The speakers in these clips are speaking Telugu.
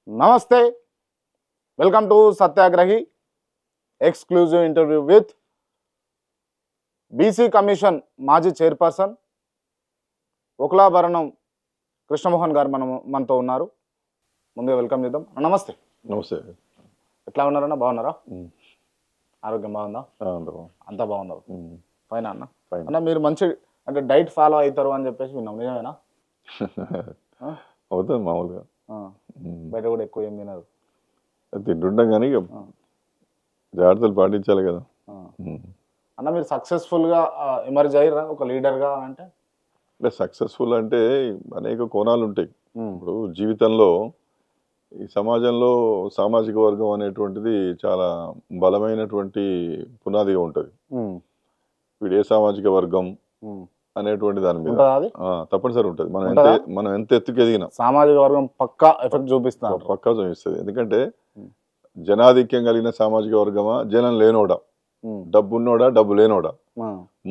నమస్తే, welcome to సత్యాగ్రహి exclusive interview with BC commission మాజీ చైర్పర్సన్ ఒకలాభరణం కృష్ణమోహన్ గారు మనతో ఉన్నారు. ముందుగా వెల్కమ్ చేద్దాం. నమస్తే. నమస్తే. ఎట్లా ఉన్నారన్న? బాగున్నారా? ఉమ్. ఆరోగ్యం బాగుందా? అంతా బాగున్నారు. ఉమ్. ఫైన్ అన్న. ఫైన్. అన్న మీరు మంచి అంటే డైట్ ఫాలో అవుతారు అని చెప్పేసి విన్నాం, నిజమేనా? అవుతుంది మామూలుగా. బయట కూడా ఎక్కువ ఏం తినరు. తింటుంటాం కానీ ఇక జాగ్రత్తలు పాటించాలి కదా. అన్న మీరు సక్సెస్ఫుల్గా ఎమర్జ్ అయ్యారా ఒక లీడర్గా అంటే? సక్సెస్ఫుల్ అంటే అనేక కోణాలు ఉంటాయి. ఇప్పుడు జీవితంలో ఈ సమాజంలో సామాజిక వర్గం అనేటువంటిది చాలా బలమైనటువంటి పునాదిగా ఉంటుంది. వీడు ఏ సామాజిక వర్గం అనేటువంటి దాని మీద ఉంటుందా అది? తప్పనిసరి ఉంటుంది. ఉంటుందా? మనం ఎంత ఎత్తుకు ఎదిగినా సామాజిక వర్గం పక్కా ఎఫెక్ట్ చూపిస్తారు. పక్కా చూపిస్తుంది. ఎందుకంటే జనాధిక్యం కలిగిన సామాజిక వర్గమా, జనం లేనోడా, డబ్బు ఉన్నోడా, డబ్బు లేనోడా.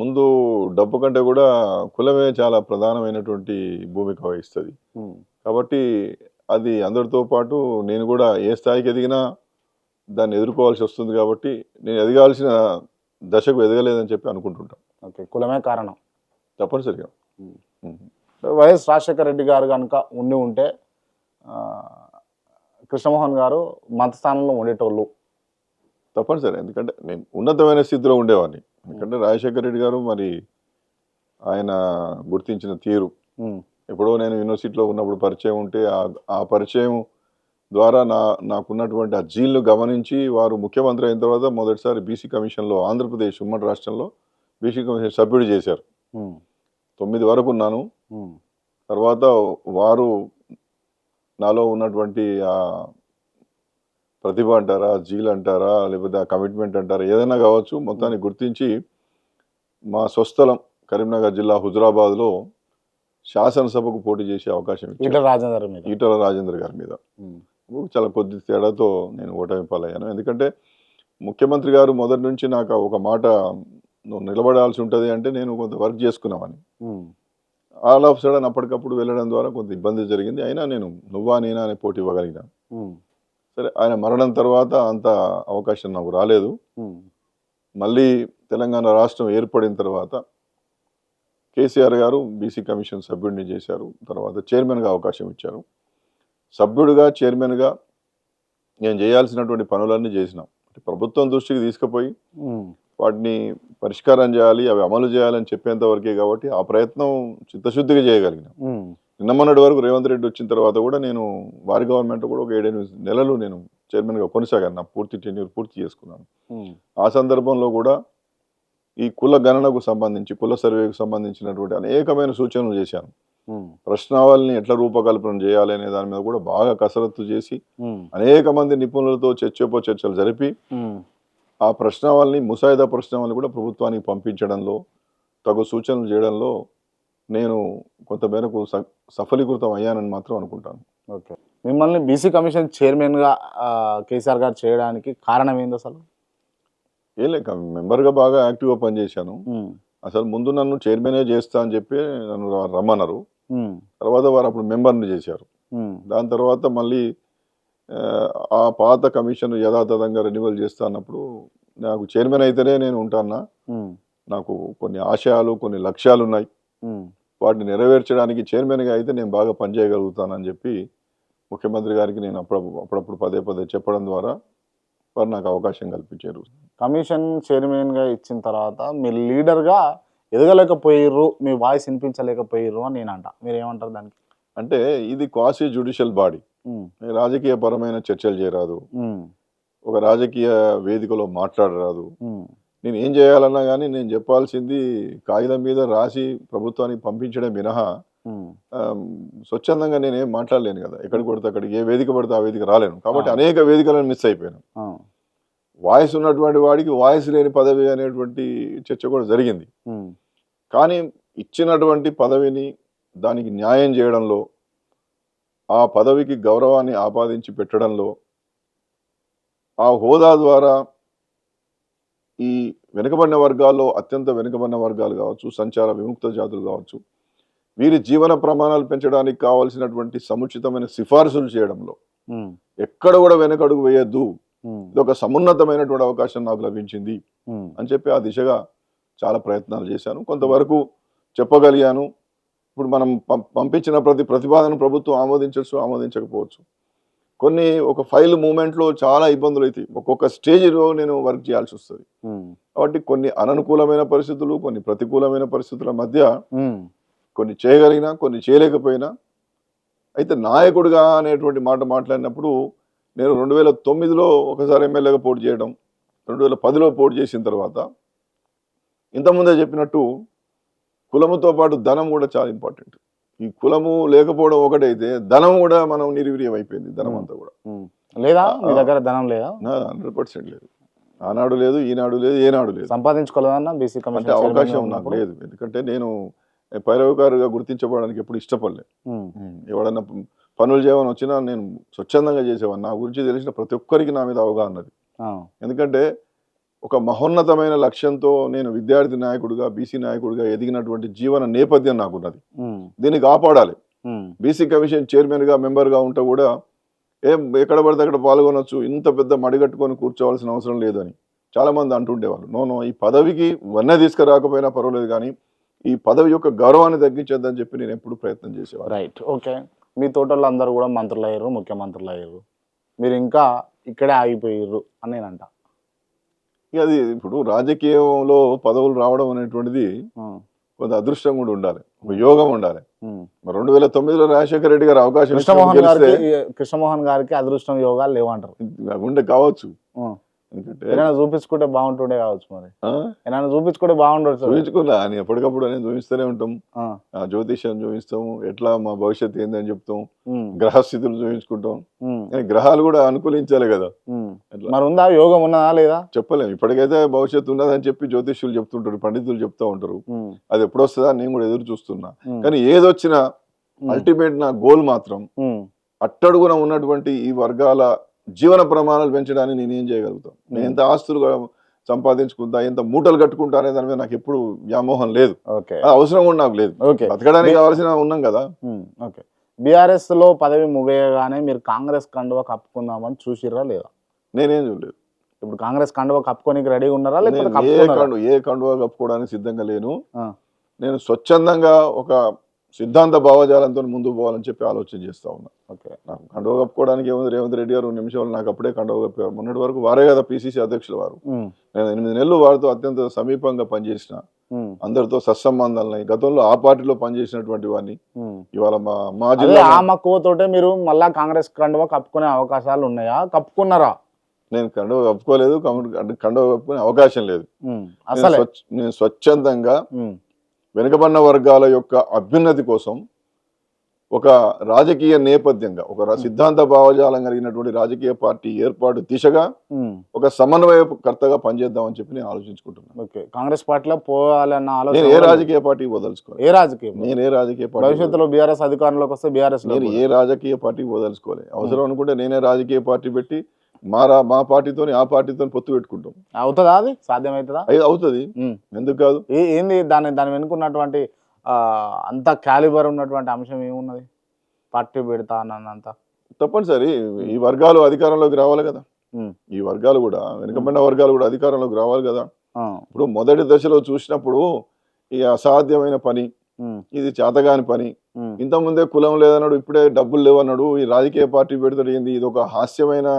ముందు డబ్బు కంటే కూడా కులమే చాలా ప్రధానమైనటువంటి భూమిక వహిస్తుంది. కాబట్టి అది అందరితో పాటు నేను కూడా ఏ స్థాయికి ఎదిగినా దాన్ని ఎదుర్కోవాల్సి వస్తుంది. కాబట్టి నేను ఎదగాల్సిన దశకు ఎదగలేదని చెప్పి అనుకుంటుంటాను. ఓకే, కులమే కారణం తప్పనిసరిగా. వైఎస్ రాజశేఖర రెడ్డి గారు కనుక ఉంటే కృష్ణమోహన్ గారు మంత్రి స్థానంలో ఉండేటోళ్ళు. తప్పనిసరి. ఎందుకంటే నేను ఉన్నతమైన స్థితిలో ఉండేవాడిని. ఎందుకంటే రాజశేఖర రెడ్డి గారు మరి ఆయన గుర్తించిన తీరు, ఎప్పుడో నేను యూనివర్సిటీలో ఉన్నప్పుడు పరిచయం ఉంటే ఆ పరిచయం ద్వారా నాకున్నటువంటి ఆ జీల్ను గమనించి వారు ముఖ్యమంత్రి అయిన తర్వాత మొదటిసారి బీసీ కమిషన్లో ఆంధ్రప్రదేశ్ ఉమ్మడి రాష్ట్రంలో బీసీ కమిషన్ సభ్యుడు చేశారు. 9 వరకు ఉన్నాను. తర్వాత వారు నాలో ఉన్నటువంటి ఆ ప్రతిభ అంటారా, జీల్ అంటారా, లేకపోతే ఆ కమిట్మెంట్ అంటారా, ఏదైనా కావచ్చు, మొత్తాన్ని గుర్తించి మా స్వస్థలం కరీంనగర్ జిల్లా హుజురాబాద్లో శాసనసభకు పోటీ చేసే అవకాశం ఇచ్చారు. ఈటల రాజేందర్ గారి మీద చాలా కొద్ది తేడాతో నేను ఓటమి పాలయ్యాను. ఎందుకంటే ముఖ్యమంత్రి గారు మొదటి నుంచి నాకు ఒక మాట, నువ్వు నిలబడాల్సి ఉంటుంది అంటే నేను కొంత వర్క్ చేసుకున్నామని. ఆల్ ఆఫ్ సడన్ అప్పటికప్పుడు వెళ్ళడం ద్వారా కొంత ఇబ్బంది జరిగింది. అయినా నేను నువ్వా నేనా అనే పోటీ ఇవ్వగలిగినాను. సరే, ఆయన మరణం తర్వాత అంత అవకాశం నాకు రాలేదు. మళ్ళీ తెలంగాణ రాష్ట్రం ఏర్పడిన తర్వాత కేసీఆర్ గారు బీసీ కమిషన్ సభ్యుడిని చేశారు. తర్వాత చైర్మన్గా అవకాశం ఇచ్చారు. సభ్యుడిగా, చైర్మన్గా నేను చేయాల్సినటువంటి పనులన్నీ చేసినాం. ప్రభుత్వం దృష్టికి తీసుకుపోయి వాటిని పరిష్కారం చేయాలి, అవి అమలు చేయాలని చెప్పేంత వరకే. కాబట్టి ఆ ప్రయత్నం చిత్తశుద్ధిగా చేయగలిగినాం. నిన్న మొన్నటి వరకు రేవంత్ రెడ్డి వచ్చిన తర్వాత కూడా నేను వారి గవర్నమెంట్ కూడా ఒక 7-8 నెలలు నేను చైర్మన్గా కొనసాగాను. నా పూర్తి టెన్యూర్ పూర్తి చేసుకున్నాను. ఆ సందర్భంలో కూడా ఈ కుల గణనకు సంబంధించి, కుల సర్వేకు సంబంధించినటువంటి అనేకమైన సూచనలు చేశాను. ప్రశ్నావళిని ఎట్లా రూపకల్పన చేయాలి అనే దాని మీద కూడా బాగా కసరత్తు చేసి అనేక మంది నిపుణులతో చర్చలు జరిపి ఆ ప్రశ్నావళిని, ముసాయిదా ప్రశ్నావళిని కూడా ప్రభుత్వానికి పంపించడంలో, తగు సూచనలు చేయడంలో నేను కొంత మేరకు సఫలీకృతం అయ్యానని మాత్రం అనుకుంటాను. ఓకే, మిమ్మల్ని బీసీ కమిషన్ చైర్మన్గా కేసీఆర్ గారు చేయడానికి కారణం ఏంది అసలు? ఏం లేక మెంబర్గా బాగా యాక్టివ్గా పనిచేశాను. అసలు ముందు నన్ను చైర్మనే చేస్తా అని చెప్పి నన్ను రమ్మన్నారు. తర్వాత వారు అప్పుడు మెంబర్ని చేశారు. దాని తర్వాత మళ్ళీ ఆ పాత కమిషన్ యథాతథంగా రెన్యువల్ చేస్తా అన్నప్పుడు నాకు చైర్మన్ అయితేనే నేను ఉంటానా, నాకు కొన్ని ఆశయాలు, కొన్ని లక్ష్యాలు ఉన్నాయి, వాటిని నెరవేర్చడానికి చైర్మన్గా అయితే నేను బాగా పనిచేయగలుగుతానని చెప్పి ముఖ్యమంత్రి గారికి నేను అప్పుడప్పుడు పదే చెప్పడం ద్వారా వారు నాకు అవకాశం కల్పించారు. కమిషన్ చైర్మన్గా ఇచ్చిన తర్వాత మీరు లీడర్గా ఎదగలేకపోయారు, మీ వాయిస్ వినిపించలేకపోయారు అని నేను అంట. మీరు ఏమంటారు దానికి? అంటే ఇది క్వాసీ జ్యుడిషియల్ బాడీ, రాజకీయ పరమైన చర్చలు చేయరాదు, ఒక రాజకీయ వేదికలో మాట్లాడరాదు. నేను ఏం చేయాలన్నా కానీ నేను చెప్పాల్సింది కాగితం మీద రాసి ప్రభుత్వానికి పంపించడం మినహా స్వచ్ఛందంగా నేనేం మాట్లాడలేను కదా. ఎక్కడికి పడితే అక్కడికి, ఏ వేదిక పడితే ఆ వేదిక రాలేను. కాబట్టి అనేక వేదికలను మిస్ అయిపోయాను. వాయిస్ ఉన్నటువంటి వాడికి వాయిస్ లేని పదవి అనేటువంటి చర్చ కూడా జరిగింది. కానీ ఇచ్చినటువంటి పదవిని, దానికి న్యాయం చేయడంలో, ఆ పదవికి గౌరవాన్ని ఆపాదించి పెట్టడంలో, ఆ హోదా ద్వారా ఈ వెనుకబడిన వర్గాల్లో అత్యంత వెనుకబడిన వర్గాలు కావచ్చు, సంచార విముక్త జాతులు కావచ్చు, వీరి జీవన ప్రమాణాలు పెంచడానికి కావాల్సినటువంటి సముచితమైన సిఫార్సులు చేయడంలో ఎక్కడ కూడా వెనకడుగు వేయొద్దు, ఇది ఒక సమున్నతమైనటువంటి అవకాశం నాకు లభించింది అని చెప్పి ఆ దిశగా చాలా ప్రయత్నాలు చేశాను. కొంతవరకు చెప్పగలిగాను. ఇప్పుడు మనం పంపించిన ప్రతిపాదన ప్రభుత్వం ఆమోదించవచ్చు, ఆమోదించకపోవచ్చు. కొన్ని ఒక ఫైల్ మూమెంట్లో చాలా ఇబ్బందులు అవుతాయి. ఒక్కొక్క స్టేజ్లో నేను వర్క్ చేయాల్సి వస్తుంది. కాబట్టి కొన్ని అననుకూలమైన పరిస్థితులు, కొన్ని ప్రతికూలమైన పరిస్థితుల మధ్య కొన్ని చేయగలిగినా, కొన్ని చేయలేకపోయినా, అయితే నాయకుడిగా అనేటువంటి మాట మాట్లాడినప్పుడు నేను 2009లో ఒకసారి ఎమ్మెల్యేగా పోటీ చేయడం, 2010లో పోటీ చేసిన తర్వాత ఇంతకుముందే చెప్పినట్టు కులముతో పాటు ధనం కూడా చాలా ఇంపార్టెంట్. ఈ కులము లేకపోవడం ఒకటైతే ధనం కూడా మనం నిర్వీర్యం అయిపోయింది. ధనం అంతా కూడా లేదా, మీ దగ్గర ధనం లేదా? 100% లేదు. ఆనాడు లేదు, ఈనాడు లేదు, ఏనాడు లేదు. సంపాదించుకోలేదన్నా బీసీ అంటే కమిషన్ అవకాశం నాకు లేదు. ఎందుకంటే నేను పైరవకారుగా గుర్తించబడడానికి ఎప్పుడు ఇష్టపడలేదు. ఎవడన్నా పనులు చేయమని వచ్చినా నేను స్వచ్ఛందంగా చేసేవాడిని. నా గురించి తెలిసిన ప్రతి ఒక్కరికి నా మీద అవగాహన ఉన్నది. ఎందుకంటే ఒక మహోన్నతమైన లక్ష్యంతో నేను విద్యార్థి నాయకుడిగా, బీసీ నాయకుడిగా ఎదిగినటువంటి జీవన నేపథ్యం నాకున్నది. దీన్ని కాపాడాలి. బీసీ కమిషన్ చైర్మన్గా, మెంబర్గా ఉంటే కూడా ఎక్కడ పడితే అక్కడ పాల్గొనొచ్చు, ఇంత పెద్ద మడిగట్టుకొని కూర్చోవాల్సిన అవసరం లేదని చాలా మంది అంటుండేవాళ్ళు. నో, ఈ పదవికి వన్నె తీసుకురాకపోయినా పర్వాలేదు, కానీ ఈ పదవి యొక్క గౌరవాన్ని తగ్గించొద్దని చెప్పి నేను ఎప్పుడు ప్రయత్నం చేసేవాడు. Right, okay. మీ తోటల్లో అందరూ కూడా మంత్రులు అయ్యారు, ముఖ్యమంత్రులు అయ్యారు, మీరు ఇంకా ఇక్కడే ఆగిపోయారు అని నేను అంట. ఇక అది ఇప్పుడు రాజకీయంలో పదవులు రావడం అనేటువంటిది కొంత అదృష్టం కూడా ఉండాలి, ఒక యోగం ఉండాలి. 2009లో రాజశేఖర రెడ్డి గారు అవకాశం కృష్ణమోహన్ గారికి అదృష్టం యోగాలు లేవంటారు. ఉండే కావచ్చు, ఏదైనా చూపించుకుంటే బాగుంటుండే కావచ్చు. మరి ఏమైనా చూపించుకుంటే బాగుండొచ్చు. చూపించుకున్నా అని ఎప్పటికప్పుడు అనేది చూపిస్తూనే ఉంటాం. జ్యోతిష్యం చూపిస్తాము, ఎట్లా మా భవిష్యత్తు ఏందని చెప్తాం, గ్రహస్థితులు చూపించుకుంటాం. గ్రహాలు కూడా అనుకూలించాలి కదా. మరి ఉందా, యోగం ఉన్నదా లేదా చెప్పలేము. ఇప్పటికైతే భవిష్యత్తు ఉన్నదని చెప్పి జ్యోతిష్యులు చెప్తుంటారు, పండితులు చెప్తా ఉంటారు. అది ఎప్పుడు వస్తుందా నేను కూడా ఎదురు చూస్తున్నా. కానీ ఏదొచ్చినా అల్టిమేట్ నా గోల్ మాత్రం అట్టడుగున ఉన్నటువంటి ఈ వర్గాల జీవన ప్రమాణాలు పెంచడానికి నేను ఏం చేయగలుగుతాను, నేను ఎంత ఆస్తులు సంపాదించుకుంటా, ఎంత మూటలు కట్టుకుంటా అనే దాని మీద నాకు ఎప్పుడు వ్యామోహం లేదు. అవసరం కూడా నాకు లేదు. బతకడానికి కావాల్సిన ఉన్నాం కదా. బీఆర్ఎస్ లో పదవి ముగియగానే మీరు కాంగ్రెస్ కండువా కప్పుకుందామని చూసిరా లేదా? నేనేం చూడలేదు. ఇప్పుడు కాంగ్రెస్ కండువా కప్పుకోనికి రెడీగా ఉన్నారా? ఏ కండువా కప్పుకోవడానికి సిద్ధంగా లేను. నేను స్వచ్ఛందంగా ఒక సిద్ధాంత భావజాలంతో ముందుకు పోవాలని చెప్పి ఆలోచన చేస్తా ఉన్నా. నాకు కండువ కప్పుకోవడానికి ఏముంది, రేవంత్ రెడ్డి గారు 2 నిమిషాలు నాకు అప్పుడే కండువ కప్పారు. మొన్నటి వరకు వారే కదా పిసిసి అధ్యక్షులు వారు. నేను 8 నెలలు వారితో అత్యంత సమీపంగా పనిచేసిన, అందరితో సత్సంబంధాలని, గతంలో ఆ పార్టీలో పనిచేసినటువంటి వాడిని. ఇవాళ మా జిల్లా మక్కువతోటే మీరు మళ్ళా కాంగ్రెస్ కండువ కప్పుకునే అవకాశాలు ఉన్నాయా? కప్పుకున్నారా? నేను కండువ కప్పుకోలేదు, కండువ కప్పుకునే అవకాశం లేదు. నేను స్వచ్ఛందంగా వెనుకబడిన వర్గాల యొక్క అభ్యున్నతి కోసం ఒక రాజకీయ నేపథ్యంగా, ఒక సిద్ధాంత భావజాలం కలిగినటువంటి రాజకీయ పార్టీ ఏర్పాటు దిశగా ఒక సమన్వయకర్తగా పనిచేద్దామని చెప్పి నేను ఆలోచించుకుంటున్నాను. కాంగ్రెస్ పార్టీలో పోవాలన్న ఆలోచన నేను ఏ రాజకీయ పార్టీకి వదలుచుకోవాలి. నేను ఏ రాజకీయ పార్టీ భవిష్యత్తులో బీఆర్ఎస్ అధికారంలోకి వస్తే బీఆర్ఎస్ నేను ఏ రాజకీయ పార్టీకి వదలుచుకోవాలి. అవసరం అనుకుంటే నేనే రాజకీయ పార్టీ పెట్టి మా పార్టీతో ఆ పార్టీతో పొత్తు పెట్టుకుంటాం. అవుతుందా? అది సాధ్యమవుతుందా? అవుతుంది, ఎందుకు కాదు. ఏంది దాని వెనుకున్నటువంటి అంత క్యాలిబర్ ఉన్నటువంటి అంశం ఏమున్నది? పార్టీ పెడతా అన్నంత తప్పనిసరి ఈ వర్గాలు అధికారంలోకి రావాలి కదా. ఈ వర్గాలు కూడా, వెనుకబడిన వర్గాలు కూడా అధికారంలోకి రావాలి కదా. ఇప్పుడు మొదటి దశలో చూసినప్పుడు ఈ అసాధ్యమైన పని, ఇది చేతగాని పని, ఇంతకుముందే కులం లేదన్నాడు, ఇప్పుడే డబ్బులు లేవన్నాడు, ఈ రాజకీయ పార్టీ పెడతాడు ఏంది, ఇది ఒక హాస్యమైన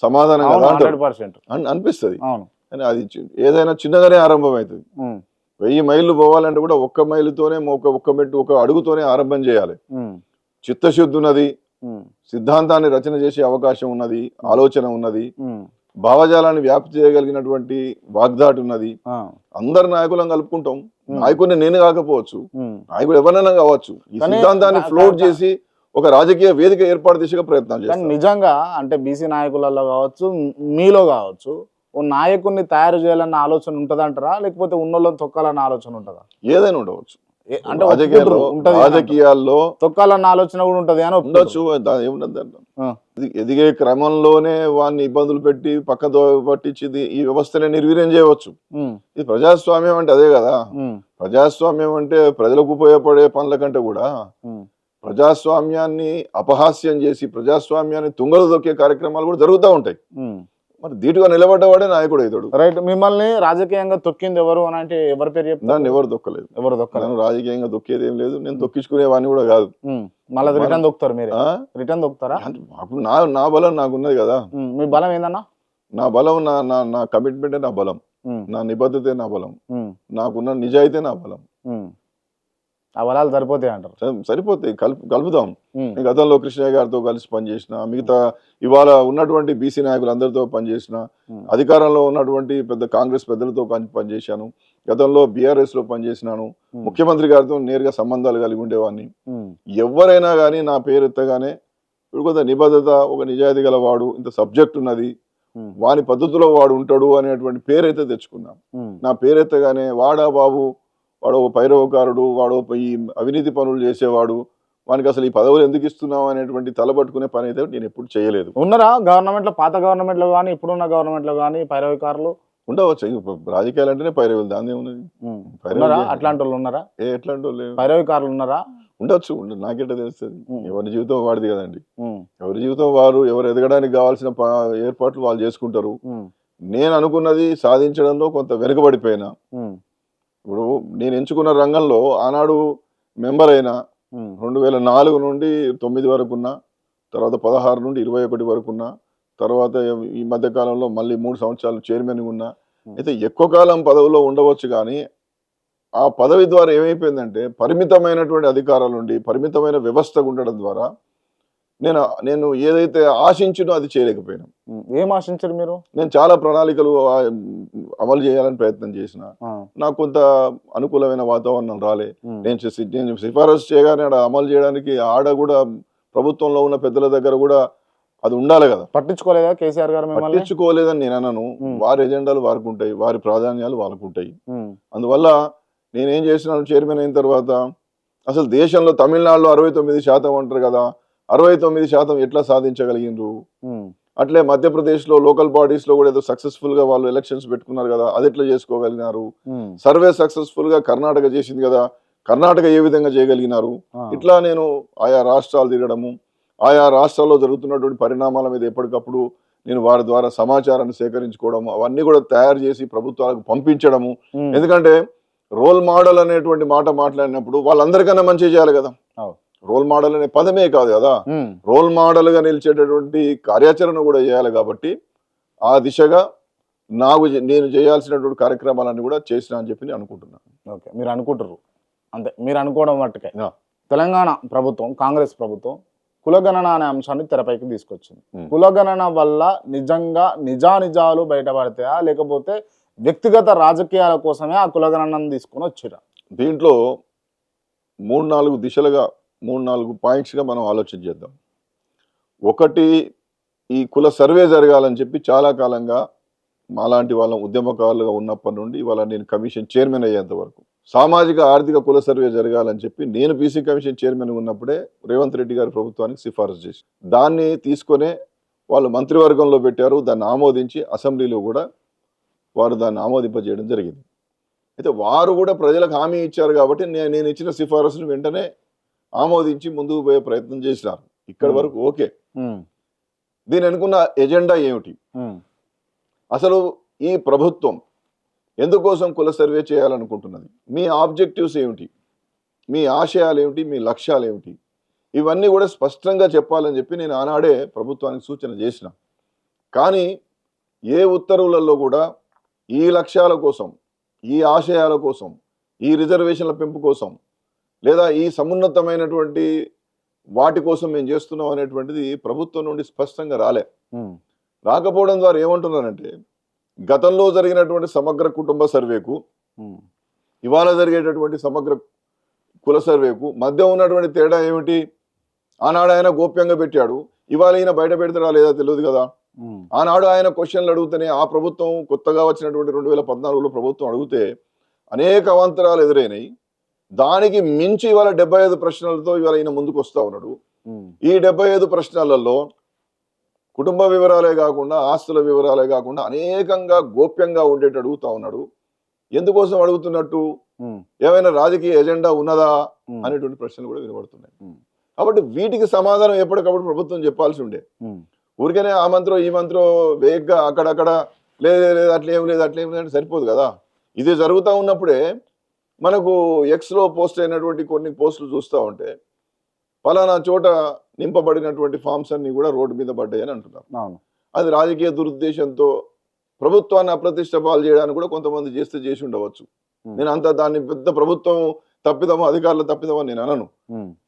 సమాధానం కదా అనిపిస్తుంది. కానీ అది ఏదైనా చిన్నగానే ఆరంభం అవుతుంది. 1000 మైళ్ళు పోవాలంటే కూడా 1 మైలుతోనే ఒక అడుగుతోనే ఆరంభం చేయాలి. చిత్తశుద్ధి ఉన్నది, సిద్ధాంతాన్ని రచన చేసే అవకాశం ఉన్నది, ఆలోచన ఉన్నది, భావజాలాన్ని వ్యాప్తి చేయగలిగినటువంటి వాగ్దాటి ఉన్నది. అందరు నాయకులను కలుపుకుంటాం. నాయకుడిని నేను కాకపోవచ్చు, నాయకుడు ఎవరైనా కావచ్చు. ఈ సిద్ధాంతాన్ని ఫ్లోట్ చేసి ఒక రాజకీయ వేదిక ఏర్పాటు దిశగా ప్రయత్నాలు చేస్తాను. నిజంగా అంటే బీసీ నాయకులలో కావచ్చు, మీలో కావచ్చు, ఓ నాయకుడిని తయారు చేయాలన్న ఆలోచన ఉంటదంటారా, లేకపోతే ఉన్నోళ్ళని తొక్కాలన్న ఆలోచన ఉంటుందా? ఏదైనా ఉండవచ్చు. అంటే రాజకీయాల్లో తొక్కాలన్న ఆలోచన కూడా ఉంటది అని ఉండొచ్చు. ఏముండదు, ఎదిగే క్రమంలోనే వాడిని ఇబ్బందులు పెట్టి పక్కతో పట్టించి ఈ వ్యవస్థని నిర్వీర్యం చేయవచ్చు. ఇది ప్రజాస్వామ్యం అంటే అదే కదా. ప్రజాస్వామ్యం అంటే ప్రజలకు ఉపయోగపడే పనుల కంటే కూడా ప్రజాస్వామ్యాన్ని అపహాస్యం చేసి ప్రజాస్వామ్యాన్ని తుంగలు దొక్కే కార్యక్రమాలు కూడా జరుగుతూ ఉంటాయి. మరి ధీటుగా నిలబడ్డవాడే నాయకుడు అవుతాడు. రైట్. మిమ్మల్ని రాజకీయంగా తొక్కింది ఎవరు అని అంటే ఎవరి పేరు చెప్తారు? నన్ను ఎవరు దొక్కలేదు. ఎవరు దొక్కలేదు. నన్ను రాజకీయంగా దొక్కేది ఏం లేదు. నేను దొక్కించుకునేవాడిని కూడా కాదు. మళ్ళీ రిటర్న్ దొక్కుతారు మీరు? రిటర్న్ దొక్కుతారా? అప్పుడు నా బలం నాకున్నది కదా. మీ బలం ఏందన్నా? నా బలం నా కమిట్మెంటే నా బలం, నా నిబద్ధతే నా బలం, నాకున్న నిజాయితీ నా బలం. ఆ బలాలు సరిపోతాయి అంటారు? సరిపోతాయి, కలుపుదాం. గతంలో కృష్ణయ్య గారితో కలిసి పనిచేసిన, మిగతా ఇవాళ ఉన్నటువంటి బీసీ నాయకులందరితో పనిచేసిన, అధికారంలో ఉన్నటువంటి పెద్ద కాంగ్రెస్ పెద్దలతో పనిచేశాను, గతంలో బీఆర్ఎస్ లో పనిచేసినాను, ముఖ్యమంత్రి గారితో నేరుగా సంబంధాలు కలిగి ఉండేవాడిని. ఎవరైనా కానీ నా పేరు ఎత్తగానే ఇప్పుడు కొంత నిబద్ధత, ఒక నిజాయితీ గల వాడు, ఇంత సబ్జెక్ట్ ఉన్నది, వాని పద్ధతిలో వాడు ఉంటాడు అనేటువంటి పేరైతే తెచ్చుకున్నాను. నా పేరెత్తగానే వాడా బాబు, వాడు పైరవకారుడు, వాడు ఈ అవినీతి పనులు చేసేవాడు, వానికి అసలు ఈ పదవులు ఎందుకు ఇస్తున్నావు అనేటువంటి తలబట్టుకునే పని అయితే నేను ఎప్పుడు చేయలేదు. ఉన్నారా గవర్నమెంట్ లో, పాత గవర్నమెంట్ లో కానీ ఇప్పుడున్న గవర్నమెంట్ లో కానీ పైరవికారులు? ఉండవచ్చు. రాజకీయాలు అంటేనే పైరవీలు, దాని ఏమున్నది? అట్లాంటి వాళ్ళు ఉన్నారా? ఎట్లాంటి వాళ్ళు? పైరవికారులు ఉన్నారా? ఉండొచ్చు. నాకెట్లా తెలుస్తుంది? ఎవరి జీవితం వాడిది కదండి. ఎవరి జీవితం వారు, ఎవరు ఎదగడానికి కావాల్సిన ఏర్పాట్లు వాళ్ళు చేసుకుంటారు. నేను అనుకున్నది సాధించడంలో కొంత వెనుకబడిపోయినా. ఇప్పుడు నేను ఎంచుకున్న రంగంలో ఆనాడు మెంబర్ అయినా 2004 నుండి 9 వరకు ఉన్నా, తర్వాత 16 నుండి 21 వరకు ఉన్నా, తర్వాత ఈ మధ్య కాలంలో మళ్ళీ 3 సంవత్సరాలు చైర్మన్ ఉన్నా. అయితే ఎక్కువ కాలం పదవిలో ఉండవచ్చు, కానీ ఆ పదవి ద్వారా ఏమైపోయిందంటే పరిమితమైనటువంటి అధికారాలు ఉండి పరిమితమైన వ్యవస్థ ఉండడం ద్వారా నేను ఏదైతే ఆశించినో అది చేయలేకపోయినా. ఏం ఆశించారు మీరు? నేను చాలా ప్రణాళికలు అమలు చేయాలని ప్రయత్నం చేసిన, నాకు కొంత అనుకూలమైన వాతావరణం రాలే. నేను సిఫారసు చేయగానే అమలు చేయడానికి ఆడ కూడా ప్రభుత్వంలో ఉన్న పెద్దల దగ్గర కూడా అది ఉండాలి కదా. పట్టించుకోలేదా కేసీఆర్ గారు? పట్టించుకోలేదని నేను అనను. వారి ఎజెండాలు వారికి ఉంటాయి, వారి ప్రాధాన్యాలు వాళ్ళకు ఉంటాయి. అందువల్ల నేనేం చేసినాను, చైర్మన్ అయిన తర్వాత అసలు దేశంలో తమిళనాడులో 69% అంటారు కదా, 69% ఎట్లా సాధించగలిగినారు? అట్లే మధ్యప్రదేశ్ లో లోకల్ బాడీస్ లో కూడా ఏదో సక్సెస్ఫుల్ గా వాళ్ళు ఎలక్షన్స్ పెట్టుకున్నారు కదా, అది ఎట్లా చేసుకోగలిగినారు? సర్వే సక్సెస్ఫుల్ గా కర్ణాటక చేసింది కదా, కర్ణాటక ఏ విధంగా చేయగలిగినారు? ఇట్లా నేను ఆయా రాష్ట్రాలు తిరగడము, ఆయా రాష్ట్రాల్లో జరుగుతున్నటువంటి పరిణామాల మీద ఎప్పటికప్పుడు నేను వారి ద్వారా సమాచారాన్ని సేకరించుకోవడము, అవన్నీ కూడా తయారు చేసి ప్రభుత్వాలకు పంపించడము. ఎందుకంటే రోల్ మోడల్ అనేటువంటి మాట మాట్లాడినప్పుడు వాళ్ళందరికన్నా మంచి చేయాలి కదా. రోల్ మోడల్ అనే పదమే కాదు కదా, రోల్ మోడల్ గా నిలిచేటటువంటి కార్యాచరణ కూడా చేయాలి. కాబట్టి ఆ దిశగా నేను చేయాల్సినటువంటి కార్యక్రమాలన్నీ కూడా చేసిన అని చెప్పి నేను అనుకుంటున్నాను. ఓకే, మీరు అనుకుంటారు అంతే. మీరు అనుకోవడం మట్టుకే తెలంగాణ ప్రభుత్వం, కాంగ్రెస్ ప్రభుత్వం కులగణన అనే అంశాన్ని తెరపైకి తీసుకొచ్చింది. కులగణన వల్ల నిజంగా నిజానిజాలు బయటపడతాయా, లేకపోతే వ్యక్తిగత రాజకీయాల కోసమే ఆ కులగణనను తీసుకొని వచ్చిరా? దీంట్లో 3-4 దిశలుగా 3-4 పాయింట్స్గా మనం ఆలోచన చేద్దాం. ఒకటి, ఈ కుల సర్వే జరగాలని చెప్పి చాలా కాలంగా మాలాంటి వాళ్ళం ఉద్యమకారులుగా ఉన్నప్పటి నుండి ఇవాళ నేను కమిషన్ చైర్మన్ అయ్యేంత వరకు సామాజిక ఆర్థిక కుల సర్వే జరగాలని చెప్పి నేను బీసీ కమిషన్ చైర్మన్ ఉన్నప్పుడే రేవంత్ రెడ్డి గారి ప్రభుత్వానికి సిఫారసు చేసి దాన్ని తీసుకునే వాళ్ళు మంత్రివర్గంలో పెట్టారు. దాన్ని ఆమోదించి అసెంబ్లీలో కూడా వారు దాన్ని ఆమోదింపజేయడం జరిగింది. అయితే వారు కూడా ప్రజలకు హామీ ఇచ్చారు కాబట్టి నేను ఇచ్చిన సిఫారసును వెంటనే ఆమోదించి ముందుకు పోయే ప్రయత్నం చేసినారు. ఇక్కడి వరకు ఓకే. దీని అనుకున్న ఎజెండా ఏమిటి? అసలు ఈ ప్రభుత్వం ఎందుకోసం కుల సర్వే చేయాలనుకుంటున్నది? మీ ఆబ్జెక్టివ్స్ ఏమిటి? మీ ఆశయాలు ఏమిటి? మీ లక్ష్యాలు ఏమిటి? ఇవన్నీ కూడా స్పష్టంగా చెప్పాలని చెప్పి నేను ఆనాడే ప్రభుత్వానికి సూచన చేసిన. కానీ ఏ ఉత్తర్వులలో కూడా ఈ లక్ష్యాల కోసం, ఈ ఆశయాల కోసం, ఈ రిజర్వేషన్ల పెంపు కోసం, లేదా ఈ సమున్నతమైనటువంటి వాటి కోసం మేము చేస్తున్నాం అనేటువంటిది ప్రభుత్వం నుండి స్పష్టంగా రాకపోవడం ద్వారా ఏమంటున్నారంటే, గతంలో జరిగినటువంటి సమగ్ర కుటుంబ సర్వేకు ఇవాళ జరిగేటటువంటి సమగ్ర కుల సర్వేకు మధ్య ఉన్నటువంటి తేడా ఏమిటి? ఆనాడు ఆయన గోప్యంగా పెట్టాడు, ఇవాళ ఈయన బయట పెడతారా లేదా తెలియదు కదా. ఆనాడు ఆయన క్వశ్చన్లు అడుగుతూనే ఆ ప్రభుత్వం కొత్తగా వచ్చినటువంటి 2014లో ప్రభుత్వం అడిగితే అనేక అవాంతరాలు ఎదురైనాయి. దానికి మించి ఇవాళ 75 ప్రశ్నలతో ఇవాళ ఈయన ముందుకు వస్తా ఉన్నాడు. ఈ 75 ప్రశ్నలలో కుటుంబ వివరాలే కాకుండా, ఆస్తుల వివరాలే కాకుండా అనేకంగా గోప్యంగా ఉండేట్టు అడుగుతా ఉన్నాడు. ఎందుకోసం అడుగుతున్నట్టు? ఏమైనా రాజకీయ ఎజెండా ఉన్నదా అనేటువంటి ప్రశ్నలు కూడా వినబడుతున్నాయి. కాబట్టి వీటికి సమాధానం ఎప్పటికప్పుడు ప్రభుత్వం చెప్పాల్సి ఉండే. ఊరికనే ఆ మంత్రం ఈ మంత్రం వేగంగా అక్కడక్కడ లేదు అట్లేం లేదు అంటే సరిపోదు కదా. ఇది జరుగుతూ ఉన్నప్పుడే మనకు ఎక్స్లో పోస్ట్ అయినటువంటి కొన్ని పోస్టులు చూస్తూ ఉంటే పలానా చోట నింపబడినటువంటి ఫామ్స్ అన్ని కూడా రోడ్డు మీద పడ్డాయని అంటున్నారు. అది రాజకీయ దురుద్దేశంతో ప్రభుత్వాన్ని అప్రతిష్ట పాలు చేయడానికి కూడా కొంతమంది చేసి ఉండవచ్చు. నేను అంత దాన్ని పెద్ద ప్రభుత్వం తప్పిదమో అధికారుల తప్పిదమో నేను అనను.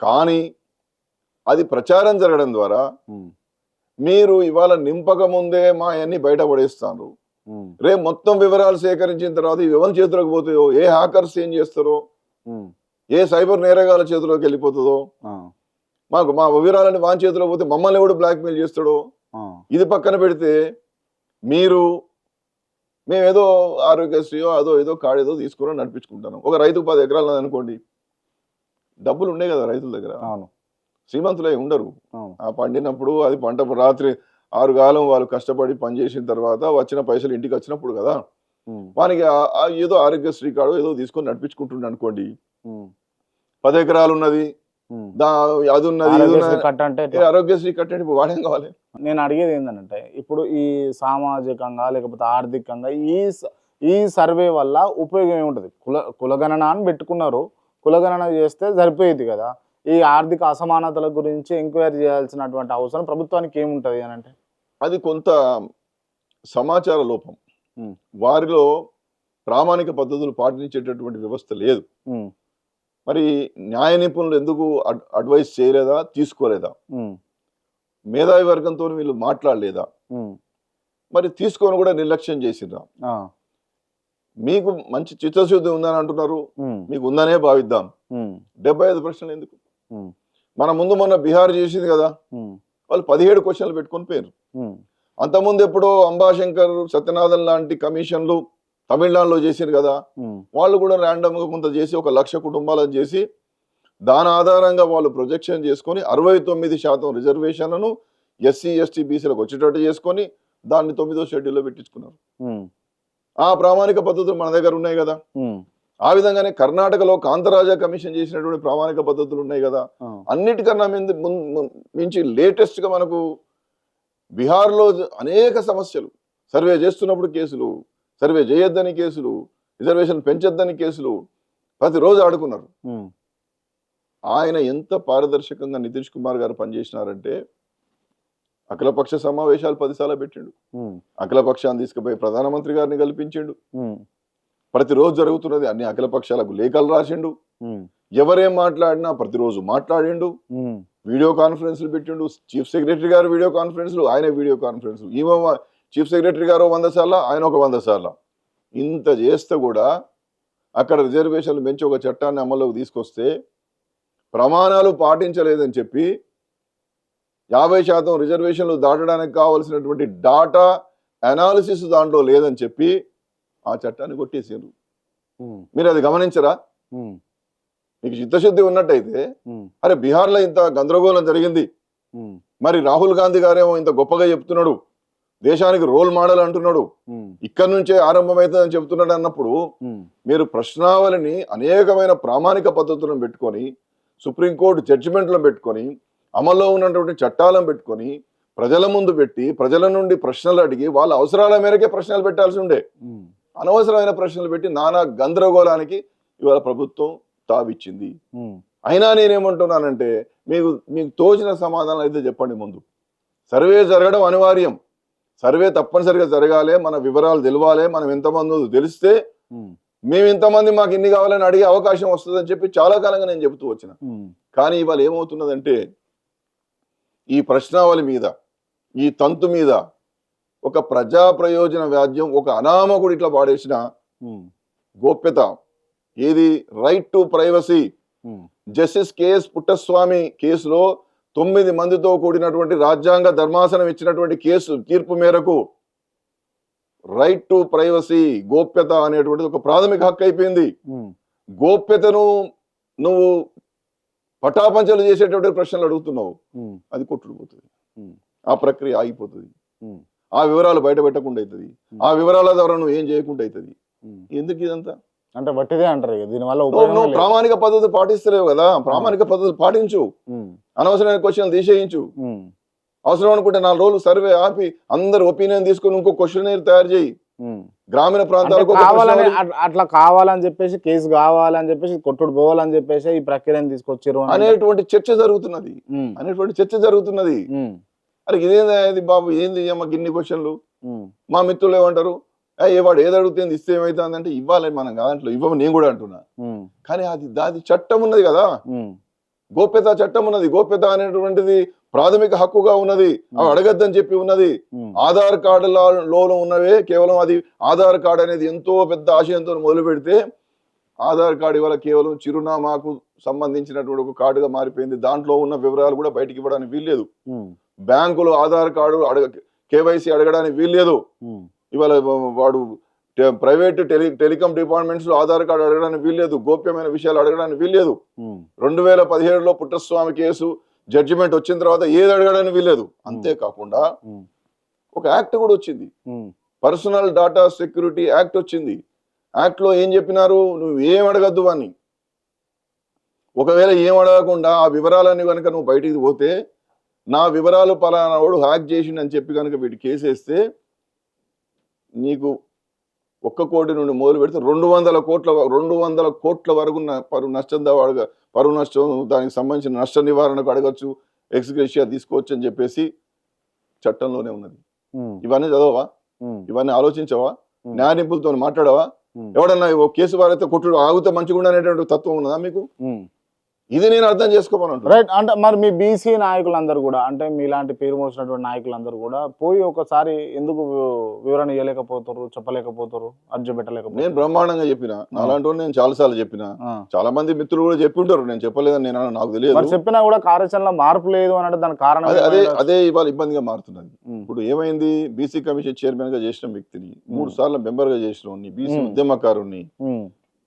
కానీ అది ప్రచారం జరగడం ద్వారా మీరు ఇవాళ నింపక ముందే మా అన్ని బయటపడేస్తాను, రేపు మొత్తం వివరాలు సేకరించిన తర్వాత ఎవరి చేతిలోకి పోతాయో, ఏ హ్యాకర్స్ ఏం చేస్తారో, ఏ సైబర్ నేరగాల చేతిలోకి వెళ్ళిపోతుందో, మా వివరాలని వాని చేతిలో పోతే మమ్మల్ని ఎవడు బ్లాక్మెయిల్ చేస్తాడో, ఇది పక్కన పెడితే మేమేదో ఆరోగ్యశ్రీయో ఏదో కాడేదో తీసుకుని నడిపించుకుంటాను. ఒక రైతుకు 10 ఎకరాలు అనుకోండి, డబ్బులు ఉన్నాయి కదా రైతుల దగ్గర, శ్రీమంతులై ఉండరు. ఆ పండినప్పుడు అది పంట రాత్రి 6 కాలం వాళ్ళు కష్టపడి పనిచేసిన తర్వాత వచ్చిన పైసలు ఇంటికి వచ్చినప్పుడు కదా వానికి ఏదో ఆరోగ్యశ్రీ కాడో ఏదో తీసుకొని నడిపించుకుంటుండే అనుకోండి. 10 ఎకరాలు ఉన్నది, అది ఉన్నది, ఆరోగ్యశ్రీ కట్టండి, వాడేం కావాలి. నేను అడిగేది ఏంటంటే ఇప్పుడు ఈ సామాజికంగా లేకపోతే ఆర్థికంగా ఈ సర్వే వల్ల ఉపయోగం ఏముంటది? కులగణన అని పెట్టుకున్నారు, కులగణన చేస్తే సరిపోయేది కదా. ఈ ఆర్థిక అసమానతల గురించి ఎంక్వైరీ చేయాల్సినటువంటి అవసరం ప్రభుత్వానికి ఏముంటది అని అంటే అది కొంత సమాచార లోపం. వారిలో ప్రామాణిక పద్ధతులు పాటించేటటువంటి వ్యవస్థ లేదు. మరి న్యాయ నిపుణులు ఎందుకు అడ్వైస్ చేయలేదా, తీసుకోలేదా? మేధావి వర్గంతో వీళ్ళు మాట్లాడలేదా? మరి తీసుకొని కూడా నిర్లక్ష్యం చేసిరా? మీకు మంచి చిత్తశుద్ధి ఉందని అంటున్నారు, మీకు ఉందనే భావిద్దాం. 75 ప్రశ్నలు ఎందుకు? మన ముందు మొన్న బీహార్ చేసింది కదా, వాళ్ళు 17 క్వశ్చన్లు పెట్టుకొని పోయారు. అంతకుముందు ఎప్పుడో అంబాశంకర్, సత్యనాథన్ లాంటి కమిషన్లు తమిళనాడులో చేశారు కదా, వాళ్ళు కూడా ర్యాండమ్గా కొంత చేసి 1 లక్ష కుటుంబాలను చేసి దాని ఆధారంగా వాళ్ళు ప్రొజెక్షన్ చేసుకొని 69% రిజర్వేషన్లను ఎస్సీ ఎస్టీ బీసీలకు వచ్చేటట్టు చేసుకొని దాన్ని 9వ షెడ్యూల్లో పెట్టించుకున్నారు. ఆ ప్రామాణిక పద్ధతులు మన దగ్గర ఉన్నాయి కదా. ఆ విధంగానే కర్ణాటకలో కాంతరాజా కమిషన్ చేసినటువంటి ప్రామాణిక పద్ధతులు ఉన్నాయి కదా. అన్నిటికన్నా మించి లేటెస్ట్ గా మనకు బీహార్లో అనేక సమస్యలు, సర్వే చేస్తున్నప్పుడు కేసులు, సర్వే చేయొద్దని కేసులు, రిజర్వేషన్ పెంచొద్దని కేసులు ప్రతిరోజు ఆడుకున్నారు. ఆయన ఎంత పారదర్శకంగా నితీష్ కుమార్ గారు పనిచేసినారంటే అఖిలపక్ష సమావేశాలు 10 సార్లు పెట్టిండు, అఖిలపక్షాన్ని తీసుకుపోయి ప్రధానమంత్రి గారిని కల్పించిండు, ప్రతిరోజు జరుగుతున్నది అన్ని అఖిలపక్షాలకు లేఖలు రాసిండు, ఎవరేం మాట్లాడినా ప్రతిరోజు మాట్లాడిండు, వీడియో కాన్ఫరెన్స్లు పెట్టిండు. చీఫ్ సెక్రటరీ గారు వీడియో కాన్ఫరెన్స్లు, ఆయన వీడియో కాన్ఫరెన్స్లు, ఈమె చీఫ్ సెక్రటరీ గారు 100 సార్లు, ఆయన 100 సార్లు. ఇంత చేస్తే కూడా అక్కడ రిజర్వేషన్లు పెంచి ఒక చట్టాన్ని అమల్లోకి తీసుకొస్తే ప్రమాణాలు పాటించలేదని చెప్పి 50% రిజర్వేషన్లు దాటడానికి కావాల్సినటువంటి డాటా అనాలిసిస్ దాంట్లో లేదని చెప్పి ఆ చట్టాన్ని కొట్టేసారు. మీరు అది గమనించరా? మీకు చిత్తశుద్ధి ఉన్నట్టయితే అరే బీహార్లో ఇంత గందరగోళం జరిగింది, మరి రాహుల్ గాంధీ గారేమో ఇంత గొప్పగా చెప్తున్నాడు, దేశానికి రోల్ మోడల్ అంటున్నాడు, ఇక్కడ నుంచే ఆరంభమవుతుందని చెప్తున్నాడు అన్నప్పుడు మీరు ప్రశ్నావళిని అనేకమైన ప్రామాణిక పద్ధతులను పెట్టుకొని, సుప్రీంకోర్టు జడ్జిమెంట్లను పెట్టుకొని, అమల్లో ఉన్నటువంటి చట్టాలను పెట్టుకొని ప్రజల ముందు పెట్టి ప్రజల నుండి ప్రశ్నలు అడిగి వాళ్ళ అవసరాల మేరకే ప్రశ్నలు పెట్టాల్సి ఉండే. అనవసరమైన ప్రశ్నలు పెట్టి నానా గందరగోళానికి ఇవాళ ప్రభుత్వం తావిచ్చింది. అయినా నేనేమంటున్నానంటే మీకు తోచిన సమాధానం అయితే చెప్పండి. ముందు సర్వే జరగడం అనివార్యం, సర్వే తప్పనిసరిగా జరగాలి, మన వివరాలు తెలవాలి, మనం ఎంతమంది తెలిస్తే మేము ఇంతమంది మాకు ఇన్ని కావాలని అడిగే అవకాశం వస్తుందని చెప్పి చాలా కాలంగా నేను చెబుతూ వచ్చిన. కానీ ఇవాళ ఏమవుతున్నదంటే ఈ ప్రశ్నావళి మీద, ఈ తంతు మీద ఒక ప్రజా ప్రయోజన వ్యాజ్యం, ఒక అనామకుడు ఇట్లా పాడేసిన గోప్యత, ఏది right to privacy, justice KS Puttaswamy కేసులో 9 మందితో కూడినటువంటి రాజ్యాంగ ధర్మాసనం ఇచ్చినటువంటి కేసు తీర్పు మేరకు రైట్ టు ప్రైవసీ, గోప్యత అనేటువంటిది ఒక ప్రాథమిక హక్కు అయిపోయింది. గోప్యతను నువ్వు పటాపంచలు చేసేటువంటి ప్రశ్నలు అడుగుతున్నావు, అది కొట్టుకుపోతుంది, ఆ ప్రక్రియ ఆగిపోతుంది, ఆ వివరాలు బయట పెట్టకుండా అవుతుంది, ఆ వివరాల ద్వారా నువ్వు ఏం చేయకుండా అవుతుంది. ఎందుకు ఇదంతా? అంటే వట్టిదే అంటారు ఇక. దీనివల్ల నువ్వు ఉపయోగం నువ్వు లేదు. ప్రామాణిక పద్ధతి పాటిస్తలేవు కదా, ప్రామాణిక పద్ధతి పాటించు, ఉమ్, అనవసరమైన క్వశ్చన్ తీసేయించు, ఉమ్, అవసరం అనుకుంటే 4 రోజులు సర్వే ఆపి అందరు ఒపీనియన్ తీసుకుని ఇంకో క్వశ్చన్ తయారు చేయి, ఉమ్. గ్రామీణ అంటే ప్రాంతాలకు ఒక కావాలని ప్రశ్నావళి అట్లా కావాలని చెప్పేసి కేసు కావాలని చెప్పేసి కొట్టుడు పోవాలని చెప్పేసి ఈ ప్రక్రియను తీసుకొచ్చారు అని అంటే. అనేటువంటి చర్చ జరుగుతున్నది, ఉమ్, అనేటువంటి చర్చ జరుగుతున్నది. ఉమ్, అరే ఇదేది బాబు, ఏంది మాకు ఇన్ని క్వశ్చన్లు? ఉమ్, మా మిత్రులు ఏమంటారు, ఏ వాడు ఏది అడుగుతుంది ఇస్తే ఏమవుతుందంటే ఇవ్వాలి, మనం దాంట్లో ఇవ్వము, నేను కూడా అంటున్నా. ఉమ్, కానీ అది చట్టం ఉన్నది కదా, ఉమ్, గోప్యత చట్టం ఉన్నది, గోప్యత అనేటువంటిది ప్రాథమిక హక్కుగా ఉన్నది, అవి అడగద్దని చెప్పి ఉన్నది. ఉమ్, ఆధార్ కార్డులలో ఉన్నవే కేవలం, అది ఆధార్ కార్డు అనేది ఎంతో పెద్ద ఆశయంతో మొదలు పెడితే ఆధార్ కార్డు ఇవాళ కేవలం చిరునామాకు సంబంధించినటువంటి ఒక కార్డుగా మారిపోయింది. దాంట్లో ఉన్న వివరాలు కూడా బయటికి ఇవ్వడానికి వీల్లేదు. ఉమ్, బ్యాంకులు ఆధార్ కార్డు కేవైసీ అడగడానికి వీల్లేదు. ఉమ్, ఇవాళ వాడు ప్రైవేట్ టెలికాం డిపార్ట్మెంట్స్ లో ఆధార్ కార్డు అడగడానికి వీల్లేదు, గోప్యమైన విషయాలు అడగడానికి వీల్లేదు. ఉమ్, 2017లో పుట్టస్వామి కేసు జడ్జిమెంట్ వచ్చిన తర్వాత ఏది అడగడానికి వీల్లేదు. అంతేకాకుండా ఉమ్, ఒక యాక్ట్ కూడా వచ్చింది, ఉమ్, పర్సనల్ డాటా సెక్యూరిటీ యాక్ట్ వచ్చింది. యాక్ట్ లో ఏం చెప్పినారు, నువ్వు ఏం అడగద్దు అని. ఒకవేళ ఏం అడగకుండా ఆ వివరాలన్నీ కనుక నువ్వు బయటికి పోతే, నా వివరాలు పలానా వాడు హ్యాక్ చేసిండు అని చెప్పి కనుక వీటి కేసేస్తే నీకు 1 కోటి నుండి మొదలు పెడితే 200 కోట్ల వరకు పరువు నష్టం, దానికి సంబంధించిన నష్ట నివారణకు అడగచ్చు, ఎక్స్గ్రేషియా తీసుకోవచ్చు అని చెప్పేసి చట్టంలోనే ఉన్నది. ఉమ్, ఇవన్నీ చదవవా, ఉమ్, ఇవన్నీ ఆలోచించవా, ఉమ్, న్యాయ నిపుణులతో మాట్లాడవా? ఉమ్, ఎవడన్నా ఓ కేసు వారైతే కొట్టుడు ఆగితే మంచిగా ఉండనేటువంటి తత్వం ఉన్నదా మీకు? ఉమ్. ఇది నేను అర్థం చేసుకోమని. రైట్. అంటే మరి మీ బీసీ నాయకులందరూ కూడా, అంటే మీలాంటి పేరు మోసినటువంటి నాయకులందరూ కూడా పోయి ఒకసారి ఎందుకు వివరణ ఇవ్వలేకపోతారు, చెప్పలేకపోతారు, అర్జీ నేను పెట్టలేకపోతారు? బ్రహ్మాండంగా చెప్పిన, నాలాంటి నేను చాలాసార్లు చెప్పిన, ఆ. చాలా మంది మిత్రులు కూడా చెప్పి ఉంటారు, నేను చెప్పలేదని నేను నాకు మరి తెలియదు. చెప్పినా కూడా కార్యాచరణలో మార్పు లేదు అని అంటే దానికి కారణం అదే అదే ఏమైనా? అదే ఇవాళ ఇబ్బందిగా మారుతున్నది. ఉమ్, ఇప్పుడు ఏమైంది, బీసీ కమిషన్ చైర్మన్ గా చేసిన వ్యక్తిని, 3 సార్లు మెంబర్ గా చేసిన బీసీ ఉమ్. ఉద్యమకారుని, ఉమ్,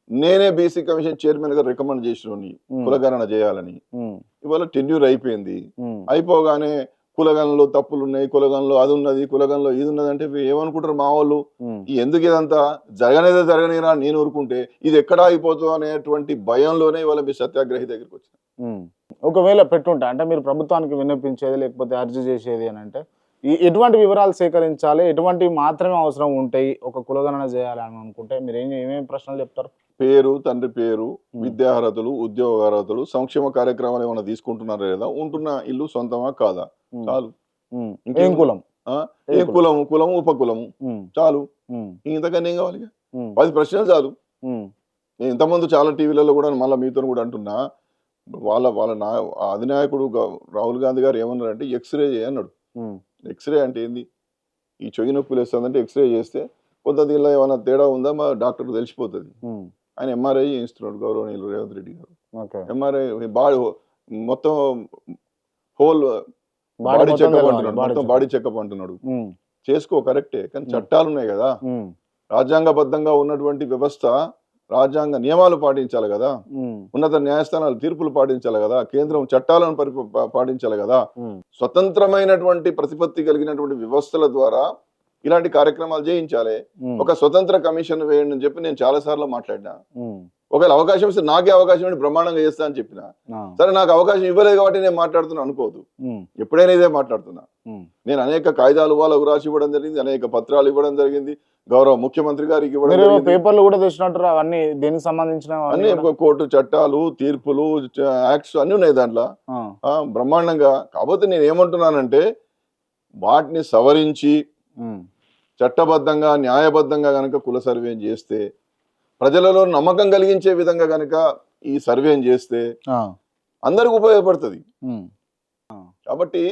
నేనే బీసీ కమిషన్ చైర్మన్ గా రికమెండ్ చేసిన కులగణన చేయాలని. ఉమ్, ఇవాళ టెన్యూర్ అయిపోయింది, ఉమ్, అయిపోగానే కులగణలో తప్పులు ఉన్నాయి, కులగణలో అది ఉన్నది, కులగణలో ఇది ఉన్నది అంటే ఏమనుకుంటారు మా వాళ్ళు, ఉమ్, ఎందుకు ఇదంతా జరగనిరా నేను ఊరుకుంటే ఇది ఎక్కడ అయిపోతుందో అనేటువంటి భయంలోనే ఇవాళ మీ సత్యాగ్రహి దగ్గరికి వచ్చిన. ఉమ్. ఒకవేళ పెట్టుంటా అంటే మీరు ప్రభుత్వానికి విన్నపించేది లేకపోతే అర్జీ చేసేది అని అంటే ఎటువంటి వివరాలు సేకరించాలి, ఎటువంటివి మాత్రమే అవసరం ఉంటాయి ఒక కులగణన చేయాలని అనుకుంటే మీరు ఏమేమి ప్రశ్నలు చెప్తారు? పేరు, తండ్రి పేరు, విద్యార్హతలు, ఉద్యోగ అర్హతలు, సంక్షేమ కార్యక్రమాలు ఏమైనా తీసుకుంటున్నారా లేదా, ఉంటున్న ఇల్లు సొంతమా కాదా, చాలు. ఏం ఇంకేం కులం? ఏ కులము ఉపకులము, చాలు. ఇంతకన్నా ఏం కావాలి? 10 ప్రశ్నలు చాలు. నేను ఇంతకుముందు చాలా టీవీలలో కూడా మళ్ళీ మీతో కూడా అంటున్నా, వాళ్ళ అధినాయకుడు రాహుల్ గాంధీ గారు ఏమన్నారంటే ఎక్స్రే చేయన్నాడు. ఎక్స్రే అంటే ఏంది, ఈ చెయ్యి నొప్పులు వేస్తుందంటే ఎక్స్రే చేస్తే కొంత దీనిలో ఏమైనా తేడా ఉందా మా డాక్టర్ తెలిసిపోతుంది. ఆయన ఎంఆర్ఐ చేయిస్తున్నాడు గౌరవనీయులు రేవంత్ రెడ్డి గారు. ఎంఆర్ఐ బాడీ మొత్తం హోల్ బాడీ చెకప్ అంటున్నాడు, మొత్తం బాడీ చెకప్ అంటున్నాడు. చేసుకో, కరెక్టే, కానీ చట్టాలు ఉన్నాయి కదా, రాజ్యాంగబద్ధంగా ఉన్నటువంటి వ్యవస్థ, రాజ్యాంగ నియమాలు పాటించాలి కదా, ఉన్నత న్యాయస్థానాలు తీర్పులు పాటించాలి కదా, కేంద్రం చట్టాలను పాటించాలి కదా. స్వతంత్రమైనటువంటి ప్రతిపత్తి కలిగినటువంటి వ్యవస్థల ద్వారా ఇలాంటి కార్యక్రమాలు చేయించాలి. ఒక స్వతంత్ర కమిషన్ వేయండి అని చెప్పి నేను చాలా సార్లు మాట్లాడినా. ఒకవేళ అవకాశం ఇస్తే నాకే అవకాశం ఇవ్వండి, బ్రహ్మాండంగా చేస్తా అని చెప్పిన. సరే, నాకు అవకాశం ఇవ్వలేదు కాబట్టి నేను మాట్లాడుతున్నా అనుకోవద్దు, ఎప్పుడైనా ఇదే మాట్లాడుతున్నా. నేను అనేక కాయిదాలు వాళ్ళకు రాసి ఇవ్వడం జరిగింది, అనేక పత్రాలు ఇవ్వడం జరిగింది, గౌరవ ముఖ్యమంత్రి గారికి ఇవ్వడం జరిగింది. పేపర్లు కూడా తెచ్చినట్టు అవన్నీ దేనికి సంబంధించిన అన్ని కోర్టు చట్టాలు, తీర్పులు, యాక్ట్స్ అన్ని ఉన్నాయి దాంట్లో బ్రహ్మాండంగా. కాకపోతే నేను ఏమంటున్నానంటే వాటిని సవరించి చట్టబద్ధంగా న్యాయబద్ధంగా గనక కుల సర్వే చేస్తే, ప్రజలలో నమ్మకం కలిగించే విధంగా గనక ఈ సర్వే చేస్తే అందరికి ఉపయోగపడుతుంది. కాబట్టి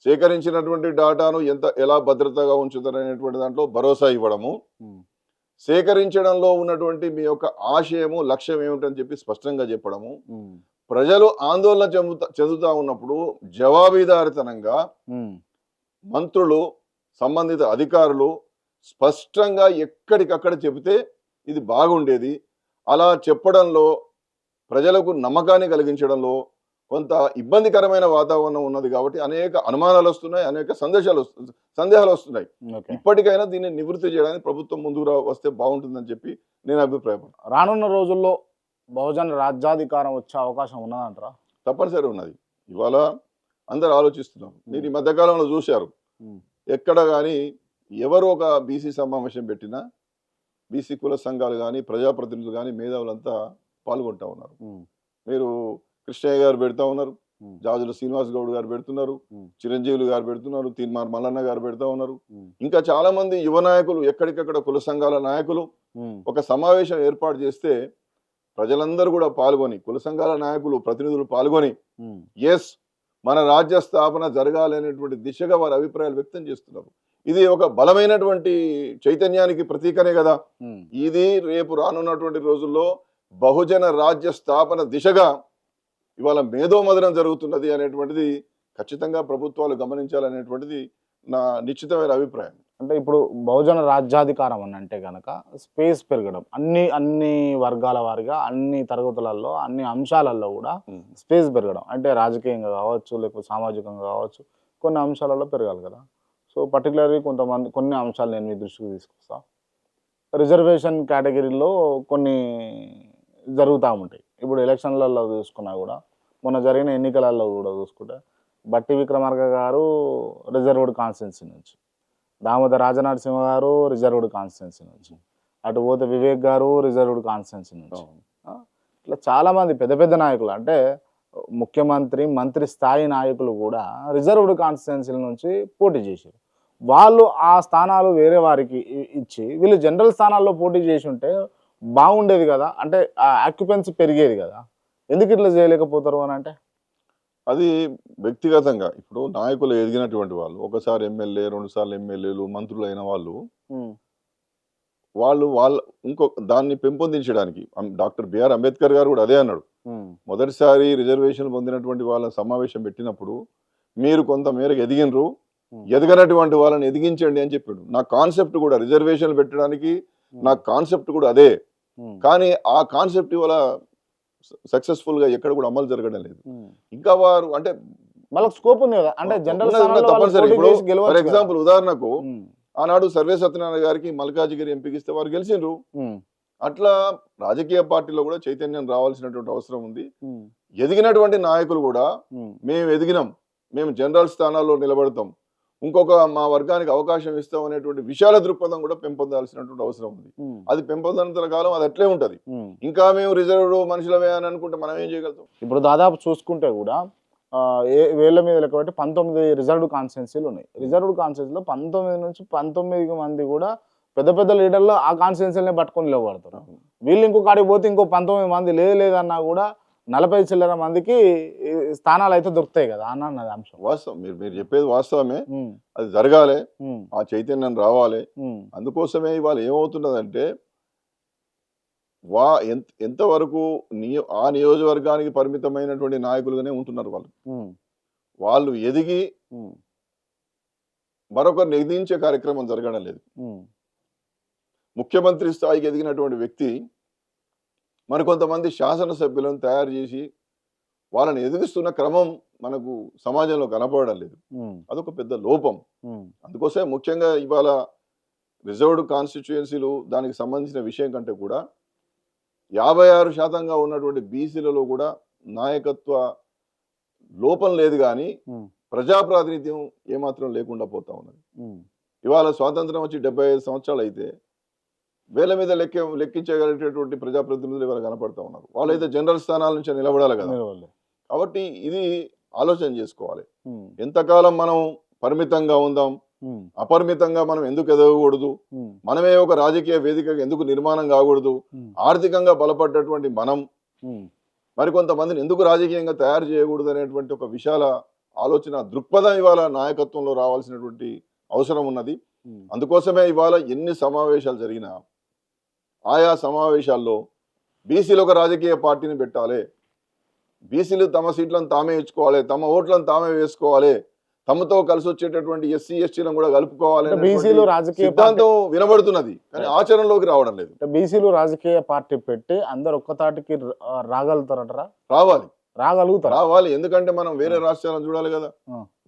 సేకరించినటువంటి డాటాను ఎలా భద్రతగా ఉంచుతారనేటువంటి దాంట్లో భరోసా ఇవ్వడము, సేకరించడంలో ఉన్నటువంటి మీ యొక్క ఆశయము, లక్ష్యం ఏమిటని చెప్పి స్పష్టంగా చెప్పడము, ప్రజలు ఆందోళన చెందుతా ఉన్నప్పుడు జవాబుదారితనంగా మంత్రులు, సంబంధిత అధికారులు స్పష్టంగా ఎక్కడికక్కడ చెబితే ఇది బాగుండేది. అలా చెప్పడంలో, ప్రజలకు నమ్మకాన్ని కలిగించడంలో కొంత ఇబ్బందికరమైన వాతావరణం ఉన్నది కాబట్టి అనేక అనుమానాలు వస్తున్నాయి, అనేక సందేహాలు వస్తున్నాయి. ఓకే. ఇప్పటికైనా దీన్ని నివృత్తి చేయడానికి ప్రభుత్వం ముందుకు వస్తే బాగుంటుందని చెప్పి నేను అభిప్రాయపడుతున్నాను. రానున్న రోజుల్లో బహుజన రాజ్యాధికారం వచ్చే అవకాశం ఉన్నదంటారా? తప్పనిసరి ఉన్నది. ఇవాళ అందరు ఆలోచిస్తున్నారు. మీరు ఈ మధ్యకాలంలో చూశారు, ఉమ్. ఎక్కడ కానీ ఎవరు ఒక బీసీ సమావేశం పెట్టినా బీసీ కుల సంఘాలు కానీ ప్రజాప్రతినిధులు కానీ మేధావులంతా పాల్గొంటా ఉన్నారు. మీరు కృష్ణయ్య గారు పెడతా ఉన్నారు, జాజుల శ్రీనివాస్ గౌడ్ గారు పెడుతున్నారు, చిరంజీవులు గారు పెడుతున్నారు, తీన్మార్ మల్లన్న గారు పెడతా ఉన్నారు. ఇంకా చాలా మంది యువ నాయకులు ఎక్కడికక్కడ కుల సంఘాల నాయకులు ఒక సమావేశం ఏర్పాటు చేస్తే ప్రజలందరూ కూడా పాల్గొని, కుల సంఘాల నాయకులు ప్రతినిధులు పాల్గొని ఎస్ మన రాజ్య స్థాపన జరగాలి అనేటువంటి దిశగా వారి అభిప్రాయాలు వ్యక్తం చేస్తున్నారు. ఇది ఒక బలమైనటువంటి చైతన్యానికి ప్రతీకనే కదా. ఇది రేపు రానున్నటువంటి రోజుల్లో బహుజన రాజ్య స్థాపన దిశగా ఇవాళ మేధోమదనం జరుగుతున్నది అనేటువంటిది ఖచ్చితంగా ప్రభుత్వాలు గమనించాలనేటువంటిది నా నిశ్చితమైన అభిప్రాయం. అంటే ఇప్పుడు బహుజన రాజ్యాధికారం అని అంటే కనుక స్పేస్ పెరగడం, అన్ని వర్గాల వారిగా అన్ని తరగతులలో అన్ని అంశాలలో కూడా స్పేస్ పెరగడం, అంటే రాజకీయంగా కావచ్చు లేకపోతే సామాజికంగా కావచ్చు కొన్ని అంశాలలో పెరగాలి కదా. సో పర్టికులర్లీ కొన్ని అంశాలు నేను మీ దృష్టికి తీసుకొస్తా. రిజర్వేషన్ కేటగిరీలో కొన్ని జరుగుతూ ఉంటాయి. ఇప్పుడు ఎలక్షన్లలో చూసుకున్నా కూడా, మొన్న జరిగిన ఎన్నికలలో కూడా చూసుకుంటే బట్టి విక్రమార్క గారు రిజర్వ్డ్ కాన్స్టిట్యున్సీ నుంచి, దామోదర రాజనరసింహ గారు రిజర్వ్డ్ కాన్స్టిట్యున్సీ నుంచి, అటు పోతే వివేక్ గారు రిజర్వ్డ్ కాన్స్టిట్యున్సీ నుంచి, ఇట్లా చాలామంది పెద్ద పెద్ద నాయకులు అంటే ముఖ్యమంత్రి మంత్రి స్థాయి నాయకులు కూడా రిజర్వ్డ్ కాన్స్టిట్యున్సీల నుంచి పోటీ చేశారు. వాళ్ళు ఆ స్థానాలు వేరే వారికి ఇచ్చి వీళ్ళు జనరల్ స్థానాల్లో పోటీ చేసి ఉంటే బాగుండేది కదా, అంటే ఆ ఆక్యుపెన్సీ పెరిగేది కదా. ఎందుకు ఇట్లా చేయలేకపోతారు అని అంటే అది వ్యక్తిగతంగా ఇప్పుడు నాయకులు ఎదిగినటువంటి వాళ్ళు, ఒకసారి ఎమ్మెల్యే, 2 సార్లు ఎమ్మెల్యేలు, మంత్రులు అయిన వాళ్ళు వాళ్ళ ఇంకో దాన్ని పెంపొందించడానికి డాక్టర్ బిఆర్ అంబేద్కర్ గారు కూడా అదే అన్నాడు. మొదటిసారి రిజర్వేషన్ పొందినటువంటి వాళ్ళ సమావేశం పెట్టినప్పుడు మీరు కొంత మేరకు ఎదిగినరు, ఎదగనటువంటి వాళ్ళని ఎదిగించండి అని చెప్పాడు. నా కాన్సెప్ట్ కూడా రిజర్వేషన్లు పెట్టడానికి నా కాన్సెప్ట్ కూడా అదే. కానీ ఆ కాన్సెప్ట్ ఇవాళ సక్సెస్ఫుల్ గా ఎక్కడ కూడా అమలు జరగడం లేదు. ఇంకా వారు అంటే వాళ్ళకి స్కోప్ ఉంది కదా, అంటే జనరల్ తప్పనిసరి. ఫర్ ఎగ్జాంపుల్ ఉదాహరణకు ఆనాడు సర్వే సత్యనారాయణ గారికి మల్కాజిగిరి ఎంపీకి ఇస్తే వారు గెలిచిండ్రు. అట్లా రాజకీయ పార్టీలో కూడా చైతన్యం రావాల్సినటువంటి అవసరం ఉంది. ఎదిగినటువంటి నాయకులు కూడా మేము ఎదిగినాం, మేము జనరల్ స్థానాల్లో నిలబడతాం, ఇంకొక మా వర్గానికి అవకాశం ఇస్తాం అనేటువంటి విశాల దృక్పథం కూడా పెంపొందాల్సినటువంటి అవసరం ఉంది. అది పెంపొందినంత కాలం అది అట్లే ఉంటది. ఇంకా మేము రిజర్వ్డ్ మనుషులమే అని అనుకుంటే మనం ఏం చేయగలుగుతాం? ఇప్పుడు దాదాపు చూసుకుంటే కూడా వేళ్ల మీద లెక్క పెట్టి 19 రిజర్వ్డ్ కాన్స్టిట్యున్సీలు ఉన్నాయి. రిజర్వ్డ్ కాన్స్టిట్యున్సీలో 19 నుంచి 19 మంది కూడా పెద్ద పెద్ద లీడర్లు ఆ కాన్స్టిట్యున్సీలనే పట్టుకొని నిలబడతారు. వీళ్ళు ఇంకొక ఆడికి పోతే ఇంకో 19 మంది లేదన్నా కూడా 40 చిల్లర మందికి స్థానాలు అయితే దొరుకుతాయి కదా అన్నది అంశం. వాస్తవం, మీరు చెప్పేది వాస్తవమే. అది జరగాలి, ఆ చైతన్యం రావాలి. అందుకోసమే ఇవాళ ఏమవుతున్నదంటే ఎంతవరకు ఆ నియోజకవర్గానికి పరిమితమైనటువంటి నాయకులుగానే ఉంటున్నారు వాళ్ళు ఎదిగి మరొకరిని ఎదిగించే కార్యక్రమం జరగడం లేదు. ముఖ్యమంత్రి స్థాయికి ఎదిగినటువంటి వ్యక్తి మరికొంతమంది శాసనసభ్యులను తయారు చేసి వాళ్ళని ఎదిగిస్తున్న క్రమం మనకు సమాజంలో కనపడడం లేదు. అదొక పెద్ద లోపం. అందుకోసమే ముఖ్యంగా ఇవాళ రిజర్వ్డ్ కాన్స్టిట్యుయెన్సీలు దానికి సంబంధించిన విషయం కంటే కూడా 56% ఉన్నటువంటి బీసీలలో కూడా నాయకత్వ లోపం లేదు, కానీ ప్రజాప్రాతినిధ్యం ఏమాత్రం లేకుండా పోతా ఉన్నది. ఇవాళ స్వాతంత్రం వచ్చి 75 సంవత్సరాలు అయితే వేల మీద లెక్కించగలిగేటటువంటి ప్రజాప్రతినిధులు ఇవాళ కనపడతా ఉన్నారు. వాళ్ళైతే జనరల్ స్థానాల నుంచి నిలబడాలి కదా. కాబట్టి ఇది ఆలోచన చేసుకోవాలి. ఎంతకాలం మనం పరిమితంగా ఉందాం, అపరిమితంగా మనం ఎందుకు ఎదగకూడదు, మనమే ఒక రాజకీయ వేదికగా ఎందుకు నిర్మాణం కాకూడదు, ఆర్థికంగా బలపడ్డటువంటి మనం మరికొంతమందిని ఎందుకు రాజకీయంగా తయారు చేయకూడదు అనేటువంటి ఒక విశాల ఆలోచన దృక్పథం ఇవాళ నాయకత్వంలో రావాల్సినటువంటి అవసరం ఉన్నది. అందుకోసమే ఇవాళ ఎన్ని సమావేశాలు జరిగినా ఆయా సమావేశాల్లో బీసీలు ఒక రాజకీయ పార్టీని పెట్టాలి, బీసీలు తమ సీట్లను తామే ఇచ్చుకోవాలి, తమ ఓట్లను తామే వేసుకోవాలి, తమతో కలిసి వచ్చేటటువంటి ఎస్సీ ఎస్టీలను కూడా కలుపుకోవాలి, బీసీలు రాజకీయ సిద్ధాంతం వినబడుతున్నది కానీ ఆచరణలోకి రావడం లేదు. బీసీలు రాజకీయ పార్టీ పెట్టి అందరు ఒక్కతాటికి రాగలుగుతారంటారా? రావాలి. రాగలుగుతారు. రావాలి. ఎందుకంటే మనం వేరే రాష్ట్రాలను చూడాలి కదా.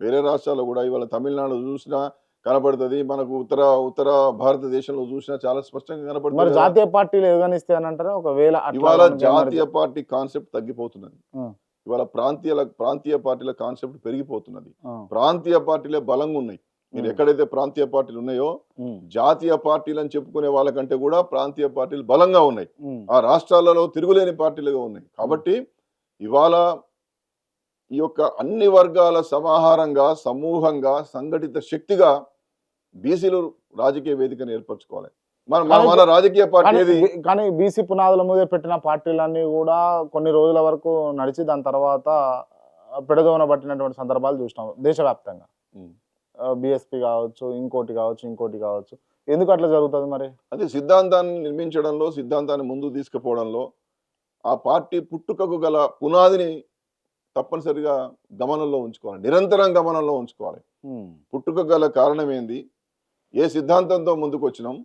వేరే రాష్ట్రాల్లో కూడా ఇవాళ తమిళనాడు చూసినా కనపడుతుంది, మనకు ఉత్తర ఉత్తర భారతదేశంలో చూసినా చాలా స్పష్టంగా మరి కనపడుతుంది కదా. జాతీయ పార్టీలు ఎగనిస్తే అని అంటారా ఒకవేళ అట్లా ఇవాళ కనుక జాతీయ ఎమర్జెన్సీ? పార్టీ కాన్సెప్ట్ తగ్గిపోతున్నది. ఆ, ఇవాళ ప్రాంతీయ పార్టీల కాన్సెప్ట్ పెరిగిపోతున్నది. ఆ, ప్రాంతీయ పార్టీలే బలంగా ఉన్నాయి. మీరు ఎక్కడైతే ప్రాంతీయ పార్టీలు ఉన్నాయో ఉమ్, జాతీయ పార్టీలు అని చెప్పుకునే వాళ్ళకంటే కూడా ప్రాంతీయ పార్టీలు బలంగా ఉన్నాయి. ఉమ్, ఆ రాష్ట్రాలలో తిరుగులేని పార్టీలుగా ఉన్నాయి. కాబట్టి ఇవాళ ఈ యొక్క అన్ని వర్గాల సమాహారంగా, సమూహంగా, సంఘటిత శక్తిగా బీసీలు రాజకీయ వేదికను ఏర్పరచుకోవాలి. మన రాజకీయ పార్టీ ఏది? కానీ బీసీ పునాదుల మీద పెట్టిన పార్టీలన్నీ కూడా కొన్ని రోజుల వరకు నడిచి దాని తర్వాత పెడదోన పట్టినటువంటి సందర్భాలు చూసినాం దేశవ్యాప్తంగా. బిఎస్పీ కావచ్చు, ఇంకోటి కావచ్చు. ఎందుకు అట్లా జరుగుతుంది మరి? అదే సిద్ధాంతాన్ని నిర్మించడంలో, సిద్ధాంతాన్ని ముందు తీసుకుపోవడంలో ఆ పార్టీ పుట్టుకకు గల పునాదిని తప్పనిసరిగా గమనంలో ఉంచుకోవాలి, నిరంతరం గమనంలో ఉంచుకోవాలి. పుట్టుక గల కారణం ఏంది, ఏ సిద్ధాంతంతో ముందుకు వచ్చినాం,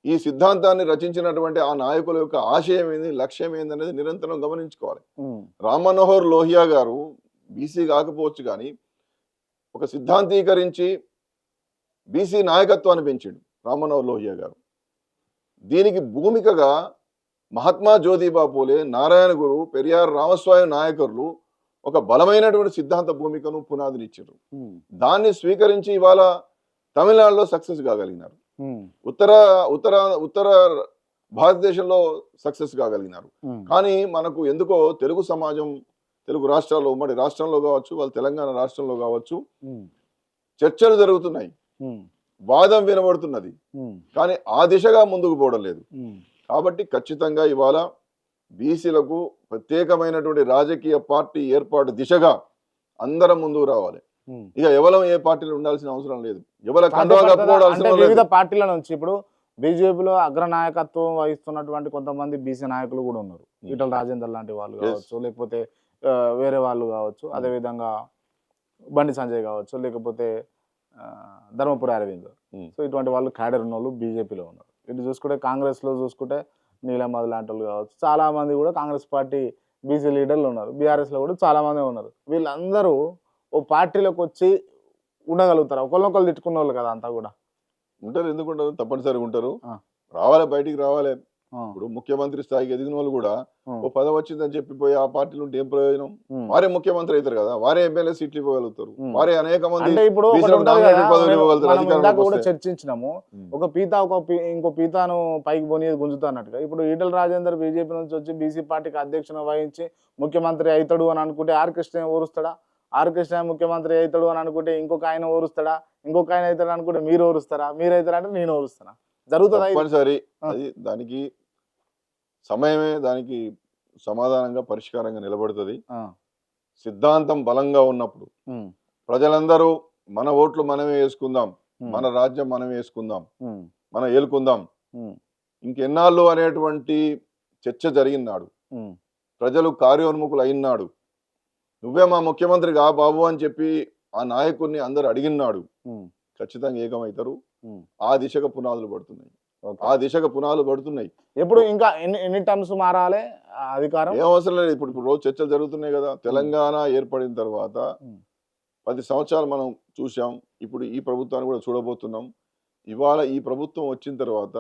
ఈ సిద్ధాంతాన్ని రచించినటువంటి ఆ నాయకుల యొక్క ఆశయం ఏంది, లక్ష్యం ఏంది అనేది నిరంతరం గమనించుకోవాలి. రామ్ మనోహర్ లోహియా గారు బీసీ కాకపోవచ్చు కానీ ఒక సిద్ధాంతీకరించి బీసీ నాయకత్వాన్ని పెంచాడు రామ్ మనోహర్ లోహియా గారు. దీనికి భూమికగా మహాత్మా జ్యోతిబా పూలే, నారాయణ గురు, పెరియార్ రామస్వామి నాయకులు ఒక బలమైనటువంటి సిద్ధాంత భూమికను పునాదినిచ్చారు. దాన్ని స్వీకరించి ఇవాళ తమిళనాడులో సక్సెస్ కాగలిగినారు, ఉత్తర ఉత్తర ఉత్తర భారతదేశంలో సక్సెస్ కాగలిగినారు. కానీ మనకు ఎందుకో తెలుగు సమాజం, తెలుగు రాష్ట్రాల్లో, ఉమ్మడి రాష్ట్రంలో కావచ్చు, వాళ్ళ తెలంగాణ రాష్ట్రంలో కావచ్చు, చర్చలు జరుగుతున్నాయి, వాదం వినబడుతున్నది, కానీ ఆ దిశగా ముందుకు పోవడం లేదు. కాబట్టి ఖచ్చితంగా ఇవాళ బీసీలకు ప్రత్యేకమైనటువంటి రాజకీయ పార్టీ ఏర్పాటు దిశగా అందరం ముందుకు రావాలి. ఇక ఎవరం ఏ పార్టీలు ఉండాల్సిన అవసరం లేదు, ఎవరి కండువా కప్పుకోవాల్సిన వివిధ పార్టీల నుంచి ఇప్పుడు బీజేపీలో అగ్రనాయకత్వం వహిస్తున్నటువంటి కొంతమంది బీసీ నాయకులు కూడా ఉన్నారు. ఈటల రాజేందర్ లాంటి వాళ్ళు కావచ్చు, లేకపోతే వేరే వాళ్ళు కావచ్చు, అదేవిధంగా బండి సంజయ్ కావచ్చు, లేకపోతే ధర్మపురి అరవింద్. సో ఇటువంటి వాళ్ళు క్యాడర్ ఉన్న వాళ్ళు బీజేపీలో ఉన్నారు. ఇటు చూసుకుంటే కాంగ్రెస్లో చూసుకుంటే నీలమది లాంటి వాళ్ళు కావచ్చు, చాలా మంది కూడా కాంగ్రెస్ పార్టీ బీసీ లీడర్లు ఉన్నారు. బీఆర్ఎస్లో కూడా చాలా మంది ఉన్నారు. వీళ్ళందరూ ఓ పార్టీలోకి వచ్చి ఉండగలుగుతారు? ఒకళ్ళొకళ్ళు తిట్టుకున్న వాళ్ళు కదా అంతా కూడా ఉంటారు. ఎందుకు ఉంటారు? తప్పనిసరిగా ఉంటారు. రావాలి, బయటికి రావాలి. ఇప్పుడు ముఖ్యమంత్రి స్థాయికి ఎదిగిన వాళ్ళు కూడా ఓ పదవి వచ్చిందని చెప్పిపోయి ఆ పార్టీలు ఉంటే ఏం ప్రయోజనం? వారే ముఖ్యమంత్రి అవుతారు కదా, వారే ఎమ్మెల్యే సీట్లు ఇవ్వగలుగుతారు, వారే అనేక మంది కూడా చర్చించినాము. ఒక పీతా ఇంకో పీతాను పైకి పోనీది గుంజుతా అన్నట్టుగా ఇప్పుడు ఈటల రాజేందర్ బీజేపీ నుంచి వచ్చి బీసీ పార్టీకి అధ్యక్షుని వహించి ముఖ్యమంత్రి అవుతాడు అని అనుకుంటే ఆర్ కృష్ణ ఓరుస్తాడా? ఆర్ కృష్ణ ముఖ్యమంత్రి అవుతాడు అని అనుకుంటే ఇంకొక ఆయన ఓరుస్తాడా? ఇంకొక ఆయన అవుతాడు అనుకుంటే మీరు ఓరుస్తారా? మీరు అవుతారంటే నేను ఓరుస్తానా? జరుగుతుందా? తప్పనిసరి. అది దానికి సమయమే దానికి సమాధానంగా, పరిష్కారంగా నిలబడుతుంది. సిద్ధాంతం బలంగా ఉన్నప్పుడు ప్రజలందరూ మన ఓట్లు మనమే వేసుకుందాం, మన రాజ్యం మనమే వేసుకుందాం, మనం ఏలుకుందాం, ఇంకెన్నాళ్ళు అనేటువంటి చర్చ జరిగినాడు. ప్రజలు కార్యోన్ముఖులు అయినాడు. నువ్వే మా ముఖ్యమంత్రి కా బాబు అని చెప్పి ఆ నాయకుడిని అందరు అడిగినాడు. ఖచ్చితంగా ఏకమవుతారు. ఆ దిశగా పునాదులు పడుతున్నాయి, ఆ దిశగా పునాదులు పడుతున్నాయి. ఎప్పుడు ఇంకా ఎన్ని టర్మ్స్ మారాలి అధికారం? ఏం అవసరం లేదు. ఇప్పుడు రోజు చర్చలు జరుగుతున్నాయి కదా. తెలంగాణ ఏర్పడిన తర్వాత 10 సంవత్సరాలు మనం చూసాం. ఇప్పుడు ఈ ప్రభుత్వాన్ని కూడా చూడబోతున్నాం. ఇవాళ ఈ ప్రభుత్వం వచ్చిన తర్వాత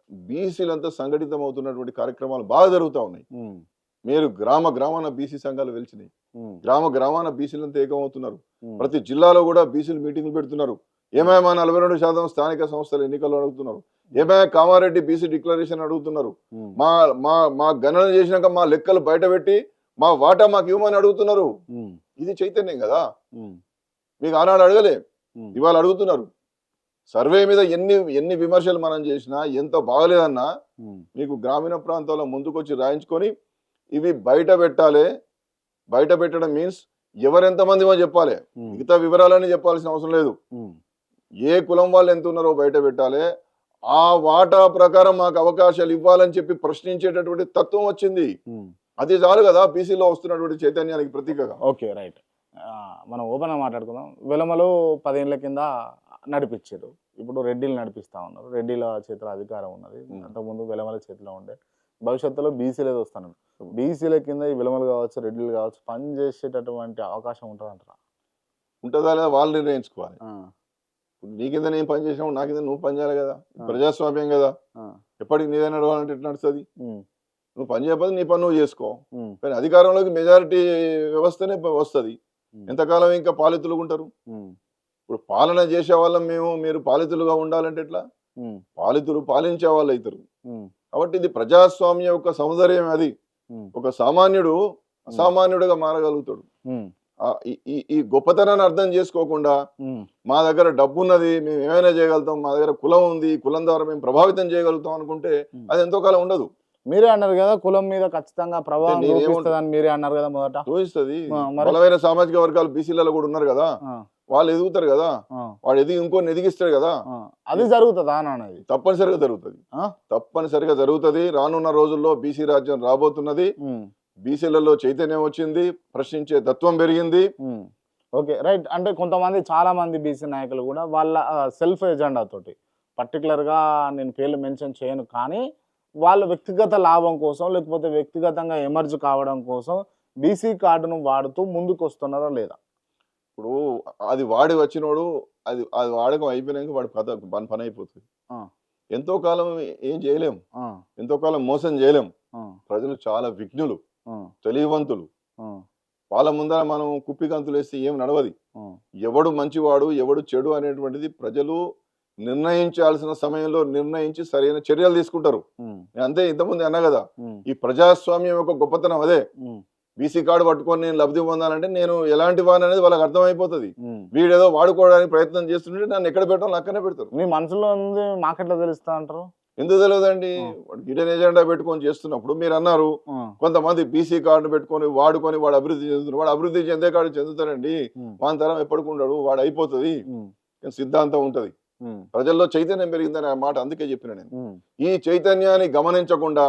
బీసీలంతా సంఘటితం అవుతున్నటువంటి కార్యక్రమాలు బాగా జరుగుతూ ఉన్నాయి. మీరు గ్రామాన బీసీ సంఘాలు వెలిచినాయి, గ్రామాన బీసీలంతా ఏకమవుతున్నారు. ప్రతి జిల్లాలో కూడా బీసీలు మీటింగ్లు పెడుతున్నారు. ఏమేమా 42% స్థానిక సంస్థల ఎన్నికల్లో అడుగుతున్నారు. ఏమేమా కామారెడ్డి బీసీ డిక్లరేషన్ అడుగుతున్నారు. మా మా మా గణన చేసినాక మా లెక్కలు బయట పెట్టి మా వాటా మాకు ఇవ్వమని అడుగుతున్నారు. ఇది చైతన్యం కదా. మీకు ఆనాడు అడగలే, ఇవాళ అడుగుతున్నారు. సర్వే మీద ఎన్ని విమర్శలు మనం చేసినా, ఎంత బాగలేదన్నా మీకు గ్రామీణ ప్రాంతాల్లో ముందుకొచ్చి రాయించుకొని ఇవి బయట పెట్టాలి. బయట పెట్టడం మీన్స్ ఎవరెంతమంది చెప్పాలి, మిగతా వివరాలన్నీ చెప్పాల్సిన అవసరం లేదు. ఏ కులం వాళ్ళు ఎంత ఉన్నారో బయట పెట్టాలి. ఆ వాటా ప్రకారం మాకు అవకాశాలు ఇవ్వాలని చెప్పి ప్రశ్నించేటటువంటి తత్వం వచ్చింది. అది చాలు కదా బీసీలో వస్తున్నటువంటి చైతన్యానికి ప్రతీకగా. Okay, right. మనం ఓపెన్ గా మాట్లాడుకుందాం. వెలమలో 10 ఏళ్ల కింద నడిపించారు, ఇప్పుడు రెడ్డిలు నడిపిస్తా ఉన్నారు. రెడ్డిల చేతిలో అధికారం ఉన్నది. అంతకుముందు వెలమల చేతిలో ఉండే. భవిష్యత్తులో బీసీలే వస్తాను. బీసీల కింద ఈ విలమలు కావచ్చు, రెడ్డిలు కావచ్చు పని చేసేటటువంటి అవకాశం ఉంటుంది అంటారా? ఉంటుందా లేదా వాళ్ళు నిర్ణయించుకోవాలి. నీ కింద నేను పని చేసినావు, నా కింద నువ్వు పని చేయాలి కదా. ప్రజాస్వామ్యం కదా, ఎప్పటికి నీదే నడవాలంటే ఎట్లా నడుస్తుంది? నువ్వు పని చేయకపోతే నీ పని నువ్వు చేసుకో. కానీ అధికారంలోకి మెజారిటీ వ్యవస్థనే వస్తుంది. ఎంతకాలం ఇంకా పాలితులుగా ఉంటారు? ఇప్పుడు పాలన చేసే వాళ్ళం మేము, మీరు పాలితులుగా ఉండాలంటే ఎట్లా? పాలితులు పాలించే వాళ్ళు అవుతారు. కాబట్టి ఇది ప్రజాస్వామ్య యొక్క సౌందర్యం. అది ఒక సామాన్యుడు అసామాన్యుడిగా మారగలుగుతాడు. ఈ గొప్పతనాన్ని అర్థం చేసుకోకుండా మా దగ్గర డబ్బు ఉన్నది, మేము ఏమైనా చేయగలుగుతాం, మా దగ్గర కులం ఉంది, కులం ద్వారా మేము ప్రభావితం చేయగలుగుతాం అనుకుంటే అది ఎంతో కాలం ఉండదు. మీరే అన్నారు కదా కులం మీద ఖచ్చితంగా ప్రభావం చూపిస్తుందని. మీరే అన్నారు కదా మొదట. చూపిస్తుంది. బలమైన సామాజిక వర్గాలు బీసీలలో కూడా ఉన్నారు కదా, వాళ్ళు ఎదుగుతారు కదా, వాడు ఎదిగి ఇంకోని ఎదిగిస్తాడు కదా. అది జరుగుతుందా అనేది? తప్పనిసరిగా జరుగుతుంది. తప్పనిసరిగా జరుగుతుంది. రానున్న రోజుల్లో బీసీ రాజ్యం రాబోతున్నది. బీసీలలో చైతన్యం వచ్చింది, ప్రశ్నించే తత్వం పెరిగింది. Okay, right. అంటే కొంతమంది చాలా మంది బీసీ నాయకులు కూడా వాళ్ళ సెల్ఫ్ ఎజెండా తోటి, పర్టికులర్గా నేను పేర్లు మెన్షన్ చేయను కానీ వాళ్ళ వ్యక్తిగత లాభం కోసం లేకపోతే వ్యక్తిగతంగా ఎమర్జ్ కావడం కోసం బీసీ కార్డును వాడుతూ ముందుకు వస్తున్నారా లేదా? ఇప్పుడు అది వాడి వచ్చినోడు అది అది వాడకం అయిపోయినాక వాడి పని అయిపోతుంది. ఎంతో కాలం ఏం చేయలేం, ఎంతో కాలం మోసం చేయలేం. ప్రజలు చాలా విఘ్నులు, తెలివివంతులు. వాళ్ళ ముందర మనం కుప్పిగంతులు వేస్తే ఏం నడవది. ఎవడు మంచివాడు ఎవడు చెడు అనేటువంటిది ప్రజలు నిర్ణయించాల్సిన సమయంలో నిర్ణయించి సరైన చర్యలు తీసుకుంటారు. అంతే, ఇంతకుముందు అన్నా కదా, ఈ ప్రజాస్వామ్యం యొక్క గొప్పతనం అదే. బీసీ కార్డు పట్టుకొని నేను లబ్ధి పొందాలంటే నేను ఎలాంటి వాడిని అనేది వాళ్ళకి అర్థమైపోతుంది. వీడేదో వాడుకోవడానికి ప్రయత్నం చేస్తుంటే నన్ను ఎక్కడ పెట్టాలో అక్కడనే పెడతారు. మీ మనసులో ఉంది మాకెట్లా తెలుస్తా అంటారు? ఎందుకు తెలియదండి? హిడెన్ ఎజెండా పెట్టుకొని చేస్తున్నప్పుడు మీరు అన్నారు కొంతమంది బీసీ కార్డు పెట్టుకొని వాడుకొని వాడు అభివృద్ధి చెందుతున్నారు. వాడు అభివృద్ధి చెందే కార్డు చెందుతారండి, వాని తరం ఎప్పటికుంటాడు, వాడు అయిపోతుంది. సిద్ధాంతం ఉంటది. ప్రజల్లో చైతన్యం పెరిగిందని ఆ మాట అందుకే చెప్పిన నేను. ఈ చైతన్యాన్ని గమనించకుండా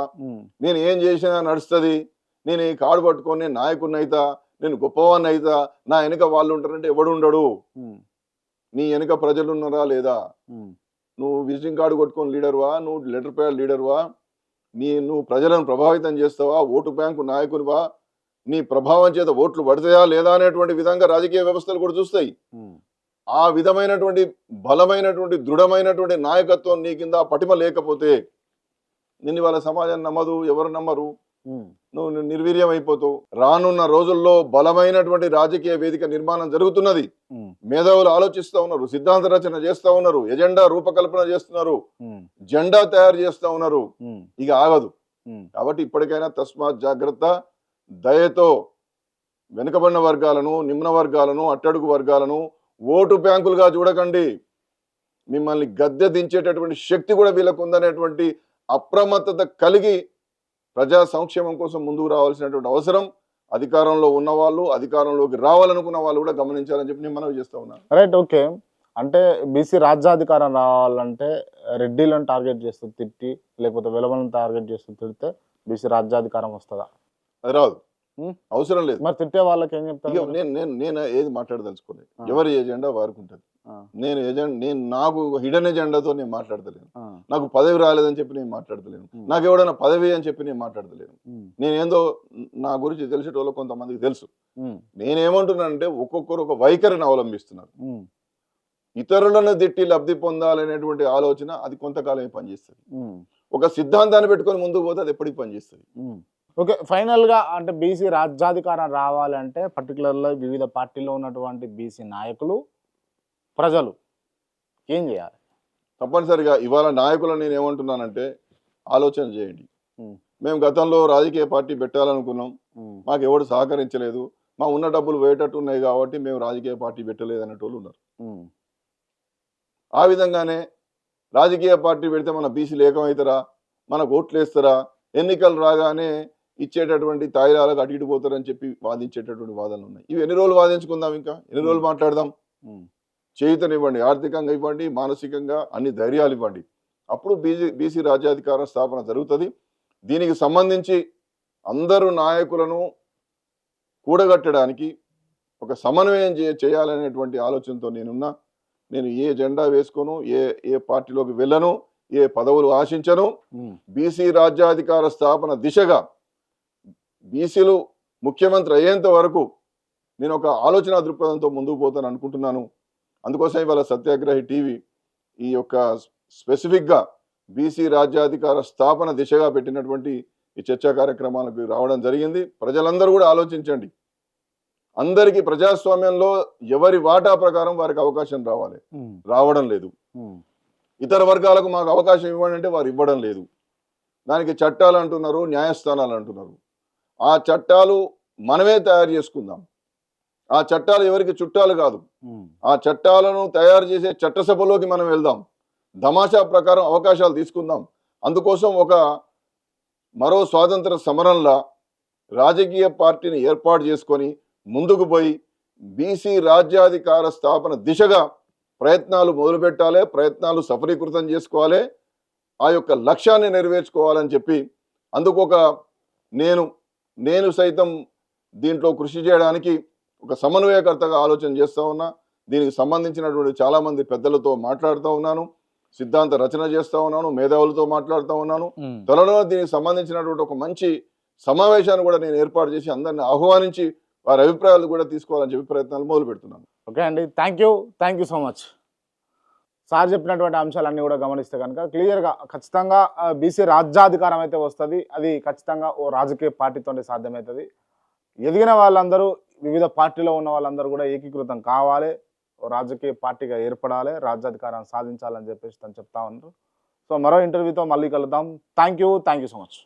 నేను ఏం చేసినా నడుస్తుంది, నేను ఈ కార్డు పట్టుకొని నేను నాయకుడిని అయితా, నేను గొప్పవాడిని అయితా, నా వెనుక వాళ్ళు ఉంటారంటే ఎవడు ఉండడు. నీ వెనుక ప్రజలు ఉన్నారా లేదా? నువ్వు విజిటింగ్ కార్డు కొట్టుకొని లీడర్వా, నువ్వు లెటర్ ప్యాడ్ లీడర్వా, నువ్వు ప్రజలను ప్రభావితం చేస్తావా, ఓటు బ్యాంకు నాయకునివా, నీ ప్రభావం చేత ఓట్లు పడతాయా లేదా అనేటువంటి విధంగా రాజకీయ వ్యవస్థలు కూడా చూస్తాయి. ఆ విధమైనటువంటి బలమైనటువంటి దృఢమైనటువంటి నాయకత్వం నీ కింద పటిమ లేకపోతే నిన్ను వాళ్ళ సమాజం నమ్మదు, ఎవరు నమ్మరు, నువ్వు నిర్వీర్యం అయిపోతావు. రానున్న రోజుల్లో బలమైనటువంటి రాజకీయ వేదిక నిర్మాణం జరుగుతున్నది. మేధావులు ఆలోచిస్తా ఉన్నారు, సిద్ధాంత రచన చేస్తా ఉన్నారు, ఎజెండా రూపకల్పన చేస్తున్నారు, జెండా తయారు చేస్తా ఉన్నారు. ఇక ఆగదు. కాబట్టి ఇప్పటికైనా తస్మాత్ జాగ్రత్త. దయతో వెనుకబడిన వర్గాలను, నిమ్న వర్గాలను, అట్టడుగు వర్గాలను ఓటు బ్యాంకులుగా చూడకండి. మిమ్మల్ని గద్దె దించేటటువంటి శక్తి కూడా వీళ్ళకు ఉందనేటువంటి అప్రమత్తత కలిగి ప్రజా సంక్షేమం కోసం ముందుకు రావాల్సినటువంటి అవసరం అధికారంలో ఉన్న వాళ్ళు, అధికారంలోకి రావాలనుకున్న వాళ్ళు కూడా గమనించాలని చెప్పి నేను మనవి చేస్తా ఉన్నాను. Right, okay. అంటే బీసీ రాజ్యాధికారం రావాలంటే రెడ్డిలను టార్గెట్ చేస్తూ తిట్టి లేకపోతే వెలవలను టార్గెట్ చేస్తూ తిడితే బీసీ రాజ్యాధికారం వస్తుందా? అది రాదు, అవసరం లేదు. మరి తిట్టే వాళ్ళకి ఏం చెప్తాను? నేను ఏది మాట్లాడదలుచుకోలేదు. ఎవరి ఎజెండా వారికి ఉంటుంది. నేను నాకు హిడెన్ ఎజెండాతో నేను మాట్లాడతలేను. నాకు పదవి రాలేదని చెప్పి నేను మాట్లాడతలేను. నాకు ఎవడైనా పదవి అని చెప్పి నేను మాట్లాడతలేను. నేనేందో నా గురించి తెలిసేటోళ్ళు కొంతమందికి తెలుసు. నేనేమంటున్నానంటే ఒక్కొక్కరు ఒక వైఖరిని అవలంబిస్తున్నారు. ఇతరులను తిట్టి లబ్ధి పొందాలనేటువంటి ఆలోచన అది కొంతకాలమే పనిచేస్తుంది. ఒక సిద్ధాంతాన్ని పెట్టుకొని ముందుకు పోతే అది ఎప్పటికి పనిచేస్తుంది. ఓకే, ఫైనల్గా అంటే బీసీ రాజ్యాధికారం రావాలంటే పర్టికులర్గా వివిధ పార్టీలో ఉన్నటువంటి బీసీ నాయకులు, ప్రజలు ఏం చేయాలి? తప్పనిసరిగా ఇవాళ నాయకులను నేను ఏమంటున్నానంటే ఆలోచన చేయండి. మేము గతంలో రాజకీయ పార్టీ పెట్టాలనుకున్నాం, మాకు ఎవరు సహకరించలేదు, మా ఉన్న డబ్బులు వేయటట్టు ఉన్నాయి కాబట్టి మేము రాజకీయ పార్టీ పెట్టలేదు అనేటోళ్ళు ఉన్నారు. ఆ విధంగానే రాజకీయ పార్టీ పెడితే మన బీసీలు ఏకమవుతారా, మనకు ఓట్లు వేస్తారా, ఎన్నికలు రాగానే ఇచ్చేటటువంటి తాయిలాలకు అటు ఇటు పోతారని చెప్పి వాదించేటటువంటి వాదనలు ఉన్నాయి. ఇవి ఎన్ని రోజులు వాదించుకుందాం, ఇంకా ఎన్ని రోజులు మాట్లాడదాం? చేయుతనివ్వండి, ఆర్థికంగా ఇవ్వండి, మానసికంగా అన్ని ధైర్యాలు ఇవ్వండి. అప్పుడు బీసీ రాజ్యాధికార స్థాపన జరుగుతుంది. దీనికి సంబంధించి అందరూ నాయకులను కూడగట్టడానికి ఒక సమన్వయం చేయాలనేటువంటి ఆలోచనతో నేనున్నా. నేను ఏ జెండా వేసుకోను, ఏ పార్టీలోకి వెళ్ళను, ఏ పదవులు ఆశించను. బీసీ రాజ్యాధికార స్థాపన దిశగా బీసీలు ముఖ్యమంత్రి అయ్యేంత వరకు నేను ఒక ఆలోచన దృక్పథంతో ముందుకు పోతాను అనుకుంటున్నాను. అందుకోసం ఇవాళ సత్యాగ్రహి టీవీ ఈ యొక్క స్పెసిఫిక్గా బీసీ రాజ్యాధికార స్థాపన దిశగా పెట్టినటువంటి ఈ చర్చా కార్యక్రమాలకు రావడం జరిగింది. ప్రజలందరూ కూడా ఆలోచించండి. అందరికీ ప్రజాస్వామ్యంలో ఎవరి వాటా ప్రకారం వారికి అవకాశం రావడం లేదు. ఇతర వర్గాలకు మాకు అవకాశం ఇవ్వండి అంటే వారు ఇవ్వడం లేదు. దానికి చట్టాలు అంటున్నారు, న్యాయస్థానాలు అంటున్నారు. ఆ చట్టాలు మనమే తయారు చేసుకుందాం. ఆ చట్టాలు ఎవరికి చుట్టాలు కాదు. ఆ చట్టాలను తయారు చేసే చట్టసభలోకి మనం వెళ్దాం. తమాషా ప్రకారం అవకాశాలు తీసుకుందాం. అందుకోసం మరో స్వాతంత్ర సమరంలా రాజకీయ పార్టీని ఏర్పాటు చేసుకొని ముందుకు పోయి బీసీ రాజ్యాధికార స్థాపన దిశగా ప్రయత్నాలు మొదలుపెట్టాలి. ప్రయత్నాలు సఫలీకృతం చేసుకోవాలి. ఆ యొక్క లక్ష్యాన్ని నెరవేర్చుకోవాలని చెప్పి అందుకు నేను సైతం దీంట్లో కృషి చేయడానికి ఒక సమన్వయకర్తగా ఆలోచన చేస్తూ ఉన్నా. దీనికి సంబంధించినటువంటి చాలామంది పెద్దలతో మాట్లాడుతూ ఉన్నాను. సిద్ధాంత రచన చేస్తూ ఉన్నాను. మేధావులతో మాట్లాడుతూ ఉన్నాను. త్వరలో దీనికి సంబంధించినటువంటి ఒక మంచి సమావేశాన్ని కూడా నేను ఏర్పాటు చేసి అందరిని ఆహ్వానించి వారి అభిప్రాయాలు కూడా తీసుకోవాలని చెప్పి ప్రయత్నాలు మొదలు పెడుతున్నాను. ఓకే అండి, thank you so much. Sir చెప్పినటువంటి అంశాలన్నీ కూడా గమనిస్తే కనుక క్లియర్గా ఖచ్చితంగా బీసీ రాజ్యాధికారం అయితే వస్తుంది. అది ఖచ్చితంగా ఓ రాజకీయ పార్టీతోనే సాధ్యమవుతుంది. ఎదిగిన వాళ్ళందరూ వివిధ పార్టీలో ఉన్న వాళ్ళందరూ కూడా ఏకీకృతం కావాలి, రాజకీయ పార్టీగా ఏర్పడాలి, రాజ్యాధికారాన్ని సాధించాలని చెప్పేసి తను చెప్తా ఉన్నారు. సో మరో ఇంటర్వ్యూతో మళ్ళీ కలుద్దాం. Thank you so much.